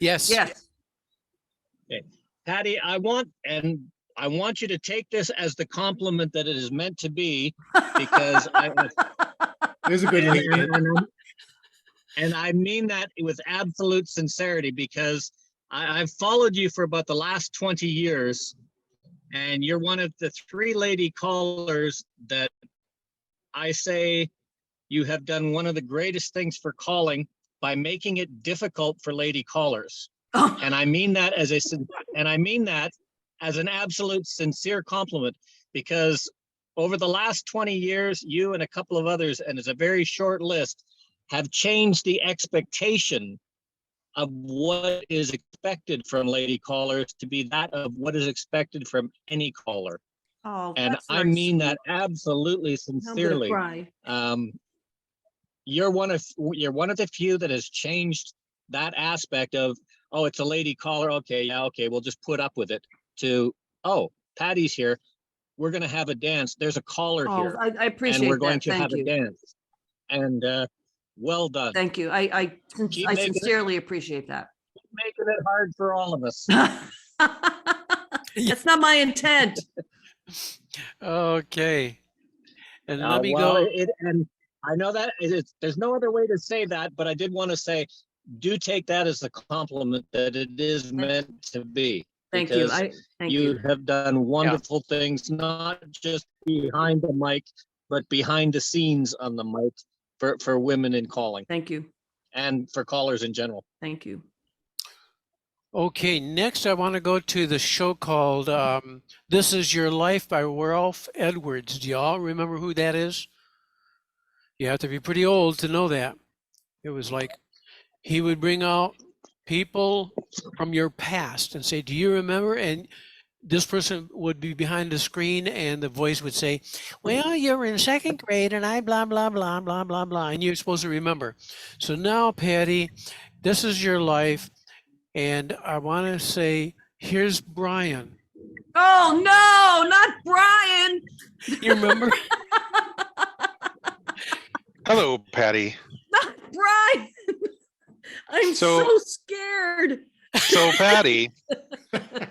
Speaker 1: Yes.
Speaker 2: Yes.
Speaker 10: Patty, I want you to take this as the compliment that it is meant to be, because
Speaker 8: There's a good one.
Speaker 10: and I mean that with absolute sincerity, because I've followed you for about the last 20 years, and you're one of the 3 lady callers that I say you have done one of the greatest things for calling by making it difficult for lady callers.
Speaker 2: Oh.
Speaker 10: And I mean that as an absolute sincere compliment, because over the last 20 years, you and a couple of others, and it's a very short list, have changed the expectation of what is expected from lady callers to be that of what is expected from any caller.
Speaker 2: Oh,
Speaker 10: And
Speaker 2: that's
Speaker 10: I
Speaker 2: very
Speaker 10: mean
Speaker 2: sweet.
Speaker 10: that absolutely
Speaker 2: I'm gonna
Speaker 10: sincerely.
Speaker 2: cry.
Speaker 10: you're one of the few that has changed that aspect of, oh, it's a lady caller. Okay, yeah, okay, we'll just put up with it. To, oh, Patty's here. We're gonna have a dance. There's a caller
Speaker 2: Oh,
Speaker 10: here,
Speaker 2: I
Speaker 10: and we're
Speaker 2: appreciate
Speaker 10: going
Speaker 2: that.
Speaker 10: to have
Speaker 2: Thank
Speaker 10: a
Speaker 2: you.
Speaker 10: dance. And well done.
Speaker 2: Thank you. I
Speaker 10: Keep making it,
Speaker 2: sincerely appreciate that.
Speaker 10: making it hard for all of us.
Speaker 2: That's not my intent.
Speaker 1: Okay. And let me
Speaker 10: Well,
Speaker 1: go.
Speaker 10: and I know that there's no other way to say that, but I did want to say, do take that as a compliment that it is meant to be.
Speaker 2: Thank you.
Speaker 10: Because
Speaker 2: Thank
Speaker 10: you
Speaker 2: you.
Speaker 10: have done wonderful things, not just behind the mic, but behind the scenes on the mic for women in calling
Speaker 2: Thank you.
Speaker 10: and for callers in general.
Speaker 2: Thank you.
Speaker 1: Okay, next I want to go to the show called This Is Your Life by Ralph Edwards. Do y'all remember who that is? You have to be pretty old to know that. It was like he would bring out people from your past and say, do you remember? And this person would be behind the screen and the voice would say, well, you were in second grade and I blah, blah, blah, blah, blah, blah. And you're supposed to remember. So now, Patty, this is your life. And I want to say, here's Brian.
Speaker 2: Oh, no, not Brian.
Speaker 1: You remember?
Speaker 6: Hello, Patty.
Speaker 2: Not Brian. I'm so scared.
Speaker 6: So Patty,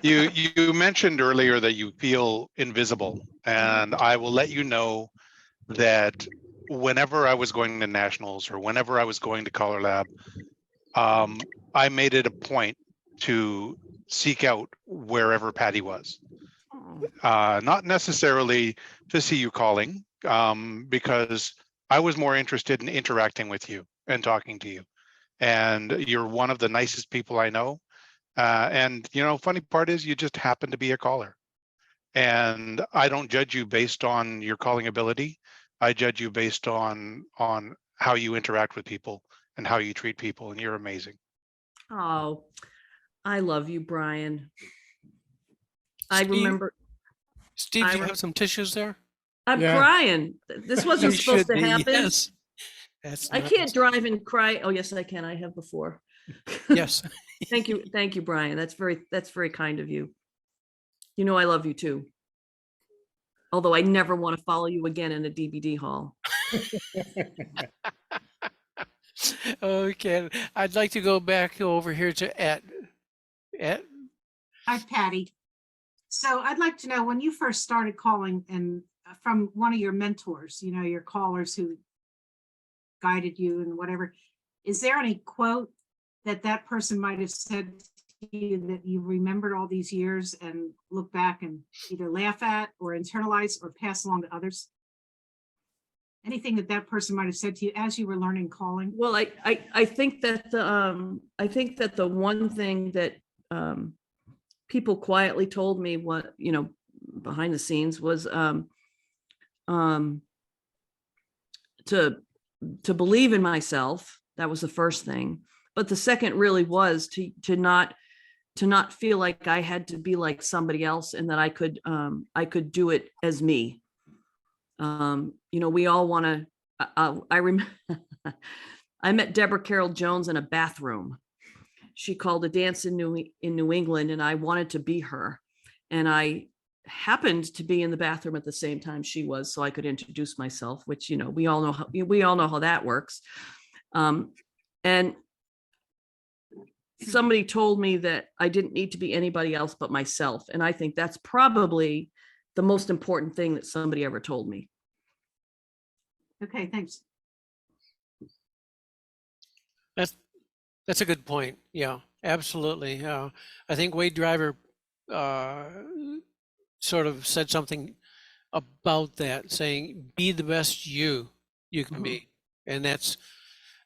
Speaker 6: you mentioned earlier that you feel invisible, and I will let you know that whenever I was going to nationals or whenever I was going to Color Lab, I made it a point to seek out wherever Patty was. Not necessarily to see you calling, because I was more interested in interacting with you and talking to you. And you're one of the nicest people I know. And you know, funny part is you just happen to be a caller. And I don't judge you based on your calling ability. I judge you based on how you interact with people and how you treat people, and you're amazing.
Speaker 2: Oh, I love you, Brian. I remember.
Speaker 1: Steve, do you have some tissues there?
Speaker 2: I'm
Speaker 8: Yeah.
Speaker 2: crying. This wasn't
Speaker 1: You
Speaker 2: supposed
Speaker 1: should
Speaker 2: to
Speaker 1: be,
Speaker 2: happen.
Speaker 1: yes. That's
Speaker 2: I
Speaker 1: nice.
Speaker 2: can't drive and cry. Oh, yes, I can. I have before.
Speaker 1: Yes.
Speaker 2: Thank you. Thank you, Brian. That's very kind of you. You know, I love you too. Although I never want to follow you again in a DVD hall.
Speaker 1: Okay, I'd like to go back over here to Ed.
Speaker 5: Hi, Patty. So I'd like to know, when you first started calling, and from one of your mentors, you know, your callers who guided you and whatever, is there any quote that person might have said to you that you remembered all these years and look back and either laugh at or internalize or pass along to others? Anything that person might have said to you as you were learning calling?
Speaker 2: Well, I think that the one thing that people quietly told me, what, you know, behind the scenes, was to believe in myself. That was the first thing. But the second really was to not feel like I had to be like somebody else, and that I could do it as me. You know, we all want to, I remember I met Deborah Carroll Jones in a bathroom. She called a dance in New England, and I wanted to be her. And I happened to be in the bathroom at the same time she was, so I could introduce myself, which, you know, we all know how that works. And somebody told me that I didn't need to be anybody else but myself. And I think that's probably the most important thing that somebody ever told me.
Speaker 5: Okay, thanks.
Speaker 1: That's a good point. Yeah, absolutely. I think Wade Driver sort of said something about that, saying, be the best you can be. And that's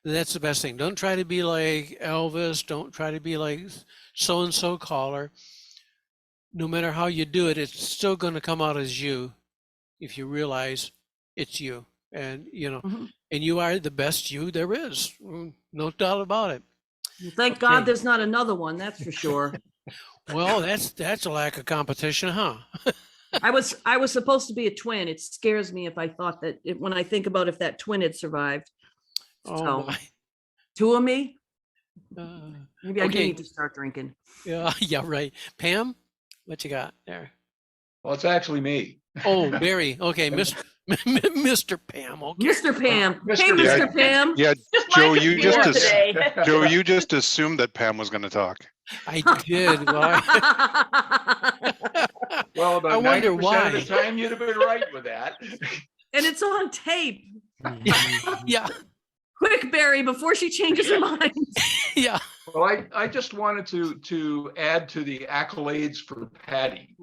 Speaker 1: the best thing. Don't try to be like Elvis. Don't try to be like so-and-so caller. No matter how you do it, it's still going to come out as you if you realize it's you. And, you know, and you are the best you there is. No doubt about it.
Speaker 2: Thank God there's not another one, that's for sure.
Speaker 1: Well, that's a lack of competition, huh?
Speaker 2: I was supposed to be a twin. It scares me if I thought that when I think about if that twin had survived.
Speaker 1: Oh
Speaker 2: So
Speaker 1: my.
Speaker 2: 2 of me,
Speaker 1: Uh,
Speaker 2: maybe I do
Speaker 1: Okay.
Speaker 2: need to start drinking.
Speaker 1: yeah, yeah, right. Pam, what you got there?
Speaker 11: Well, it's actually me.
Speaker 1: Oh, Barry. Okay, Mr. Pam. Okay.
Speaker 2: Mr. Pam.
Speaker 11: Mr.
Speaker 2: Hey,
Speaker 6: Yeah,
Speaker 2: Mr. Pam.
Speaker 6: yeah,
Speaker 3: Just my
Speaker 6: Joe, you
Speaker 3: computer
Speaker 6: just
Speaker 3: today.
Speaker 6: Joe, you just assumed that Pam was going to talk.
Speaker 1: I did. Well,
Speaker 11: Well,
Speaker 1: I
Speaker 11: about
Speaker 1: wonder
Speaker 11: 90% of
Speaker 1: why.
Speaker 11: the time, you'd have been right with that.
Speaker 2: And it's on tape.
Speaker 1: Yeah,
Speaker 2: Quick, Barry, before she changes her mind.
Speaker 1: yeah.
Speaker 11: Well, I just wanted to add to the accolades for Patty.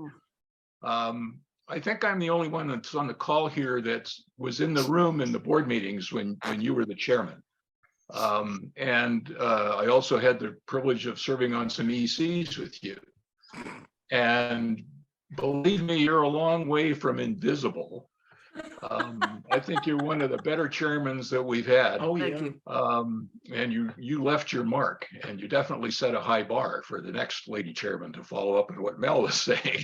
Speaker 11: I think I'm the only one that's on the call here that was in the room in the board meetings when you were the chairman. And I also had the privilege of serving on some ECs with you. And believe me, you're a long way from invisible. I think you're one of the better chairmans that we've had. Oh,
Speaker 2: Thank
Speaker 11: yeah.
Speaker 2: you.
Speaker 11: And you left your mark, and you definitely set a high bar for the next lady chairman to follow up on what Mel was saying.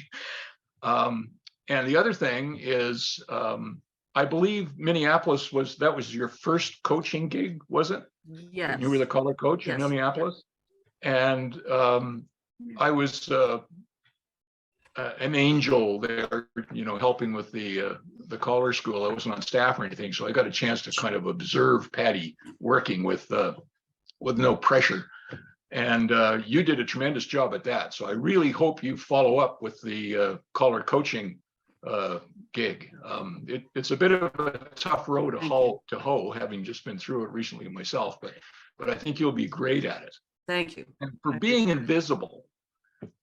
Speaker 11: And the other thing is, I believe Minneapolis was your first coaching gig, was it?
Speaker 2: Yes.
Speaker 11: You were the color coach in
Speaker 2: Yes.
Speaker 11: Minneapolis, and I was an angel there, helping with the color school. I wasn't on staff or anything, so I got a chance to kind of observe Patty working with no pressure. And you did a tremendous job at that. So I really hope you follow up with the color coaching gig. It's a bit of a tough road to hoe, having just been through it recently myself, but I think you'll be great at it.
Speaker 2: Thank you.
Speaker 11: And for being invisible,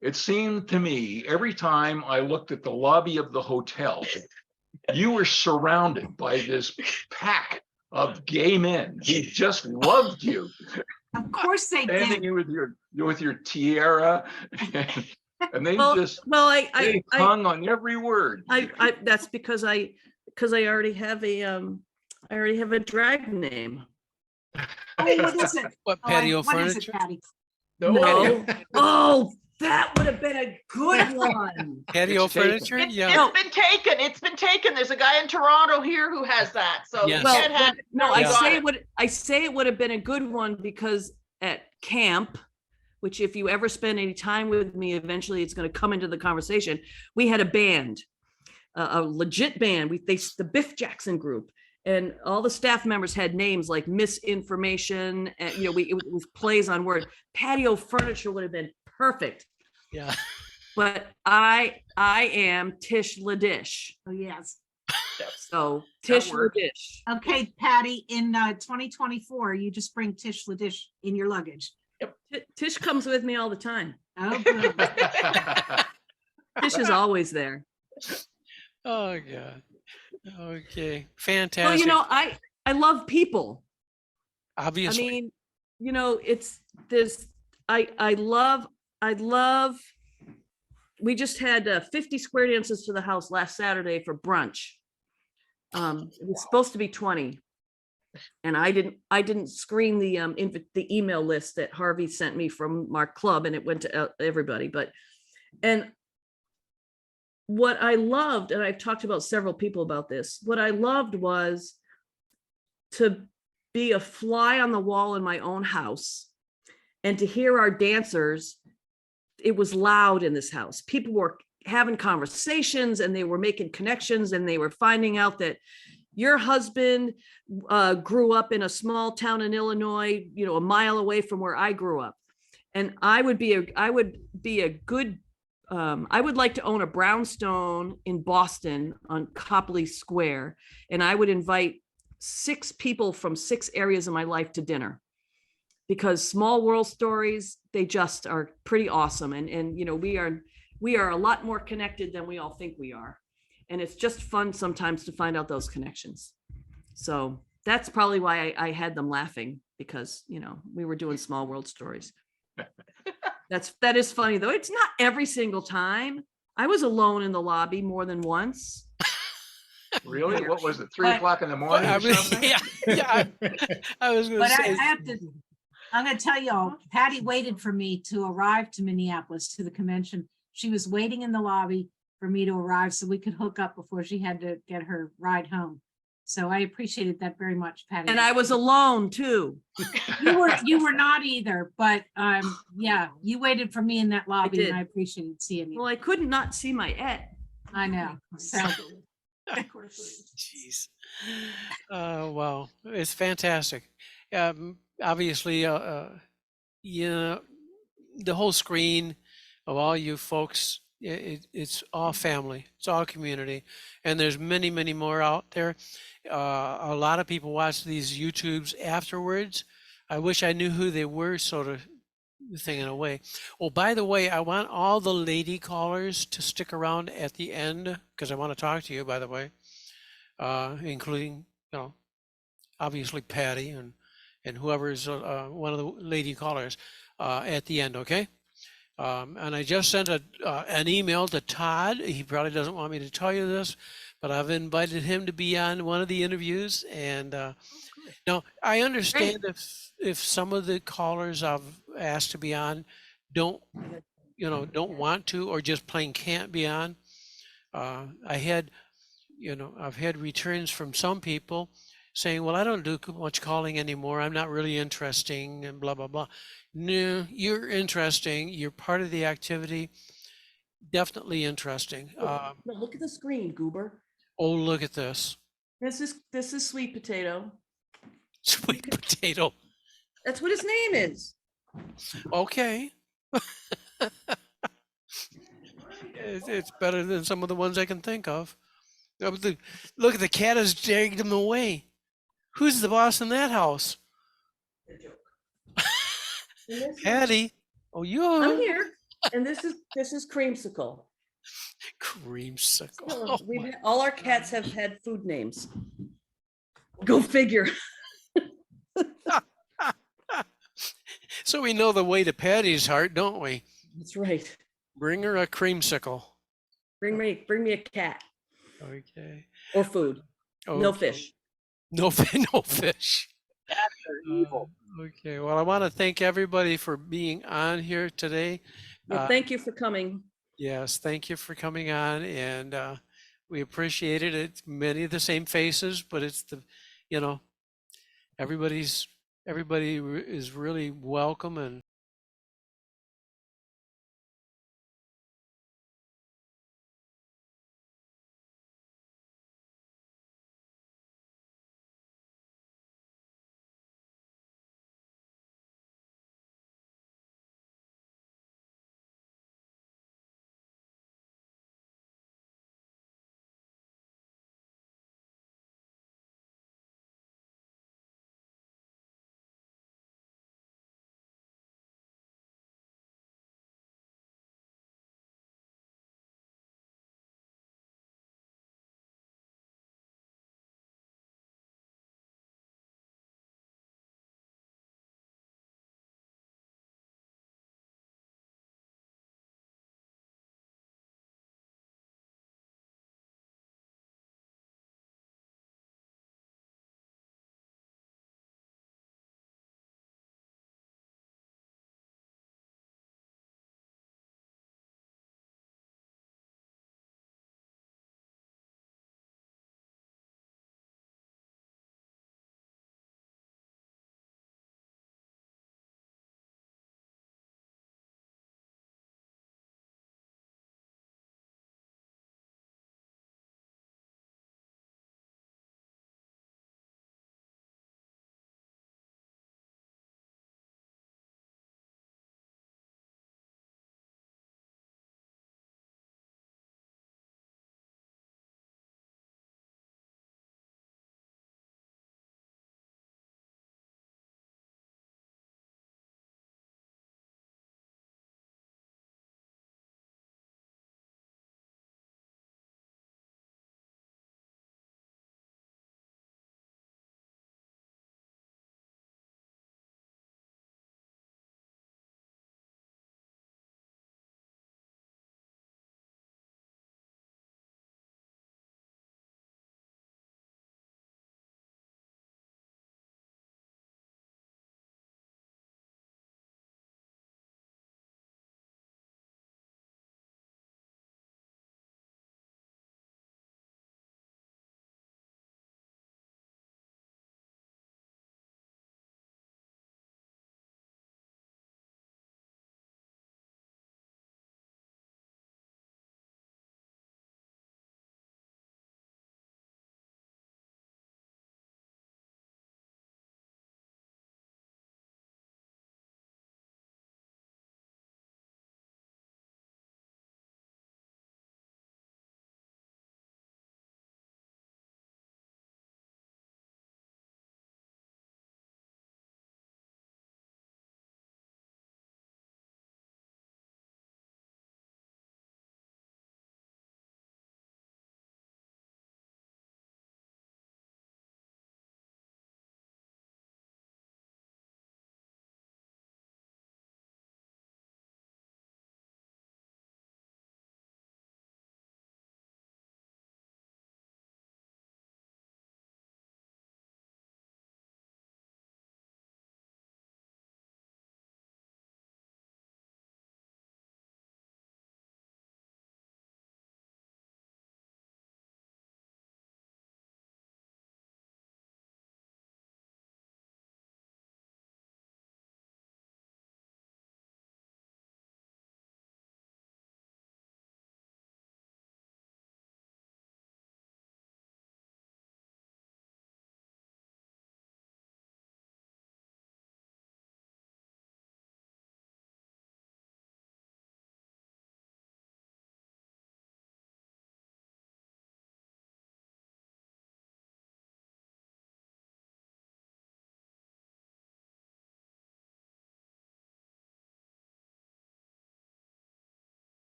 Speaker 11: it seemed to me every time I looked at the lobby of the hotel, you were surrounded by this pack of gay men who just loved you.
Speaker 5: Of course they
Speaker 11: Standing
Speaker 5: did.
Speaker 11: with your tiara, and they
Speaker 2: Well,
Speaker 11: just
Speaker 2: I
Speaker 11: hung on every word.
Speaker 2: that's because I already have a drag name.
Speaker 5: Oh, what is it?
Speaker 1: What,
Speaker 5: Oh,
Speaker 1: patio
Speaker 5: what is it,
Speaker 1: furniture?
Speaker 5: Patty?
Speaker 2: No. Oh, that would have been a good one.
Speaker 1: Patio
Speaker 11: It's taken.
Speaker 1: furniture?
Speaker 3: It's
Speaker 1: Yeah.
Speaker 3: been taken. It's been taken. There's a guy in Toronto here who has that. So
Speaker 1: Yes.
Speaker 3: you
Speaker 2: Well,
Speaker 3: can't have.
Speaker 2: no,
Speaker 1: Yeah.
Speaker 2: I say it would have been a good one because at camp, which if you ever spend any time with me, eventually it's going to come into the conversation. We had a band, a legit band. The Biff Jackson group, and all the staff members had names like Misinformation, and it was plays on word. Patio furniture would have been perfect.
Speaker 1: Yeah.
Speaker 2: But I am Tish Ladish.
Speaker 5: Oh, yes.
Speaker 2: So Tish
Speaker 11: works.
Speaker 2: Ladish.
Speaker 5: Okay, Patty, in 2024, you just bring Tish Ladish in your luggage.
Speaker 2: Tish comes with me all the time.
Speaker 5: Oh, good.
Speaker 2: Tish is always there.
Speaker 1: Oh, God. Okay. Fantastic.
Speaker 2: Well, I love people.
Speaker 1: Obviously.
Speaker 2: I mean, it's this. I love. We just had 50 square dances to the house last Saturday for brunch. It was supposed to be 20, and I didn't screen the email list that Harvey sent me from our club, and it went to everybody. And what I loved, and I've talked about several people about this, what I loved was to be a fly on the wall in my own house and to hear our dancers. It was loud in this house. People were having conversations and they were making connections, and they were finding out that your husband grew up in a small town in Illinois, a mile away from where I grew up. And I would like to own a brownstone in Boston on Copley Square. And I would invite 6 people from 6 areas of my life to dinner, because small world stories, they just are pretty awesome. And we are a lot more connected than we all think we are. And it's just fun sometimes to find out those connections. So that's probably why I had them laughing, because, we were doing small world stories. That is funny though. It's not every single time. I was alone in the lobby more than once.
Speaker 11: Really? What was it? 3 o'clock in the morning
Speaker 1: I
Speaker 11: or
Speaker 1: was,
Speaker 11: something?
Speaker 1: yeah. I was going
Speaker 5: But
Speaker 1: to say.
Speaker 5: I'm going to tell y'all, Patty waited for me to arrive to Minneapolis to the convention. She was waiting in the lobby for me to arrive so we could hook up before she had to get her ride home. So I appreciated that very much, Patty.
Speaker 2: And I was alone too.
Speaker 5: You were not either, but yeah, you waited for me in that lobby
Speaker 2: did.
Speaker 5: and I appreciated seeing you.
Speaker 2: Well, I couldn't not see my Ed.
Speaker 5: I know. So
Speaker 1: Jeez. Wow, it's fantastic. Obviously, yeah, the whole screen of all you folks, it's all family, it's all community, and there's many, many more out there. A lot of people watch these YouTubes afterwards. I wish I knew who they were, sort of thing in a way. Oh, by the way, I want all the lady callers to stick around at the end because I want to talk to you, by the way, including, obviously Patty and whoever's one of the lady callers at the end, okay? And I just sent an email to Todd. He probably doesn't want me to tell you this, but I've invited him to be on one of the interviews. And now I understand if some of the callers I've asked to be on don't want to, or just plain can't be on. I've had returns from some people saying, well, I don't do much calling anymore. I'm not really interesting and blah, blah, blah. No, you're interesting. You're part of the activity. Definitely interesting.
Speaker 2: No, look at the screen, Goober.
Speaker 1: Oh, look at this.
Speaker 2: This is sweet potato.
Speaker 1: Sweet potato.
Speaker 2: That's what his name is.
Speaker 1: Okay. It's better than some of the ones I can think of. Look, the cat has dragged him away. Who's the boss in that house? Patty. Oh,
Speaker 2: I'm
Speaker 1: you
Speaker 2: here, and this is creamsicle.
Speaker 1: creamsicle.
Speaker 2: So all our cats have had food names. Go figure.
Speaker 1: So we know the way to Patty's heart, don't we?
Speaker 2: That's right.
Speaker 1: Bring her a creamsicle.
Speaker 2: Bring me a cat
Speaker 1: Okay.
Speaker 2: or food. No
Speaker 1: Okay.
Speaker 2: fish.
Speaker 1: No fish. Okay. Well, I want to thank everybody for being on here today.
Speaker 2: Well, thank you for coming.
Speaker 1: Yes, thank you for coming on, and we appreciate it. It's many of the same faces, but it's everybody is really welcome, and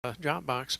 Speaker 1: Dropbox.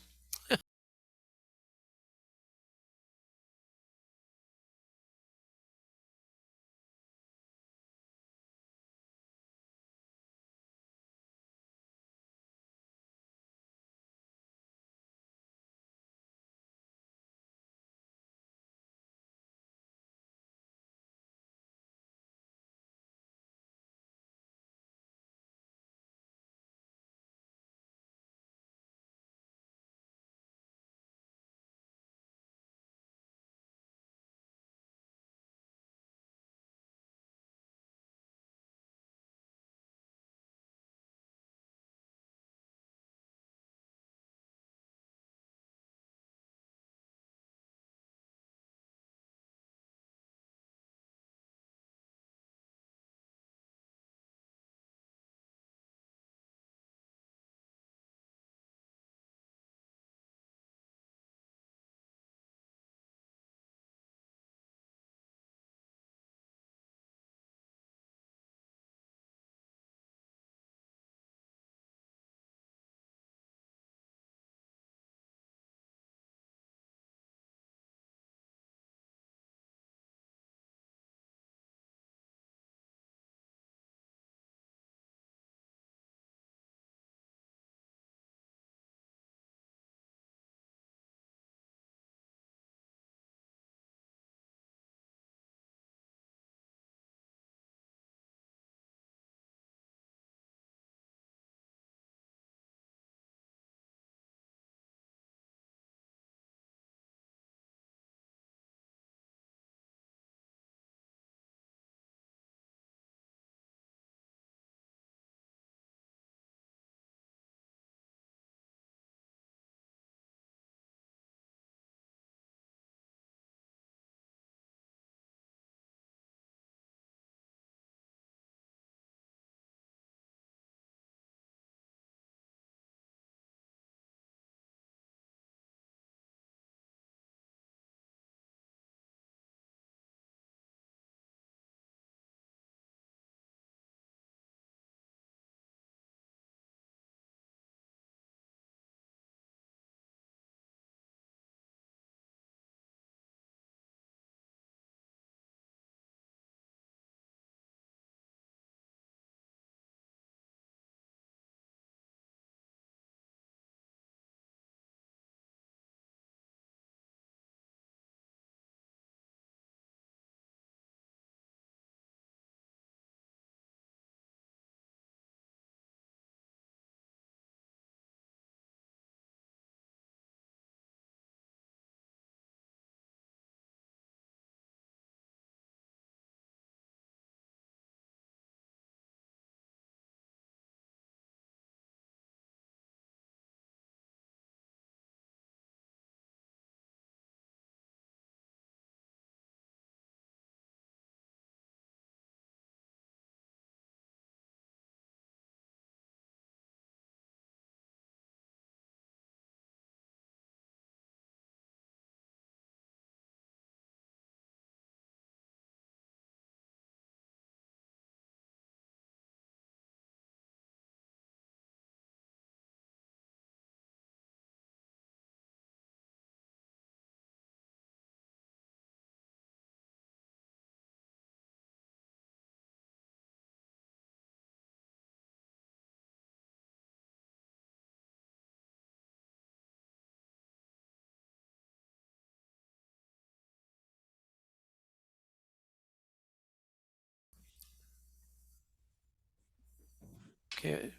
Speaker 1: Okay.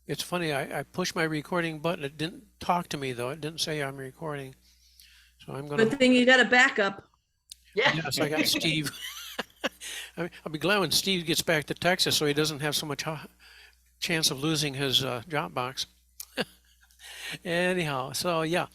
Speaker 1: It's funny, I pushed my recording button. It didn't talk to me though. It didn't say I'm recording. So I'm
Speaker 2: Good
Speaker 1: gonna,
Speaker 2: thing you got a backup.
Speaker 3: Yeah.
Speaker 1: yes, I got Steve. I'll be glad when Steve gets back to Texas so he doesn't have so much chance of losing his Dropbox. Anyhow, so yeah,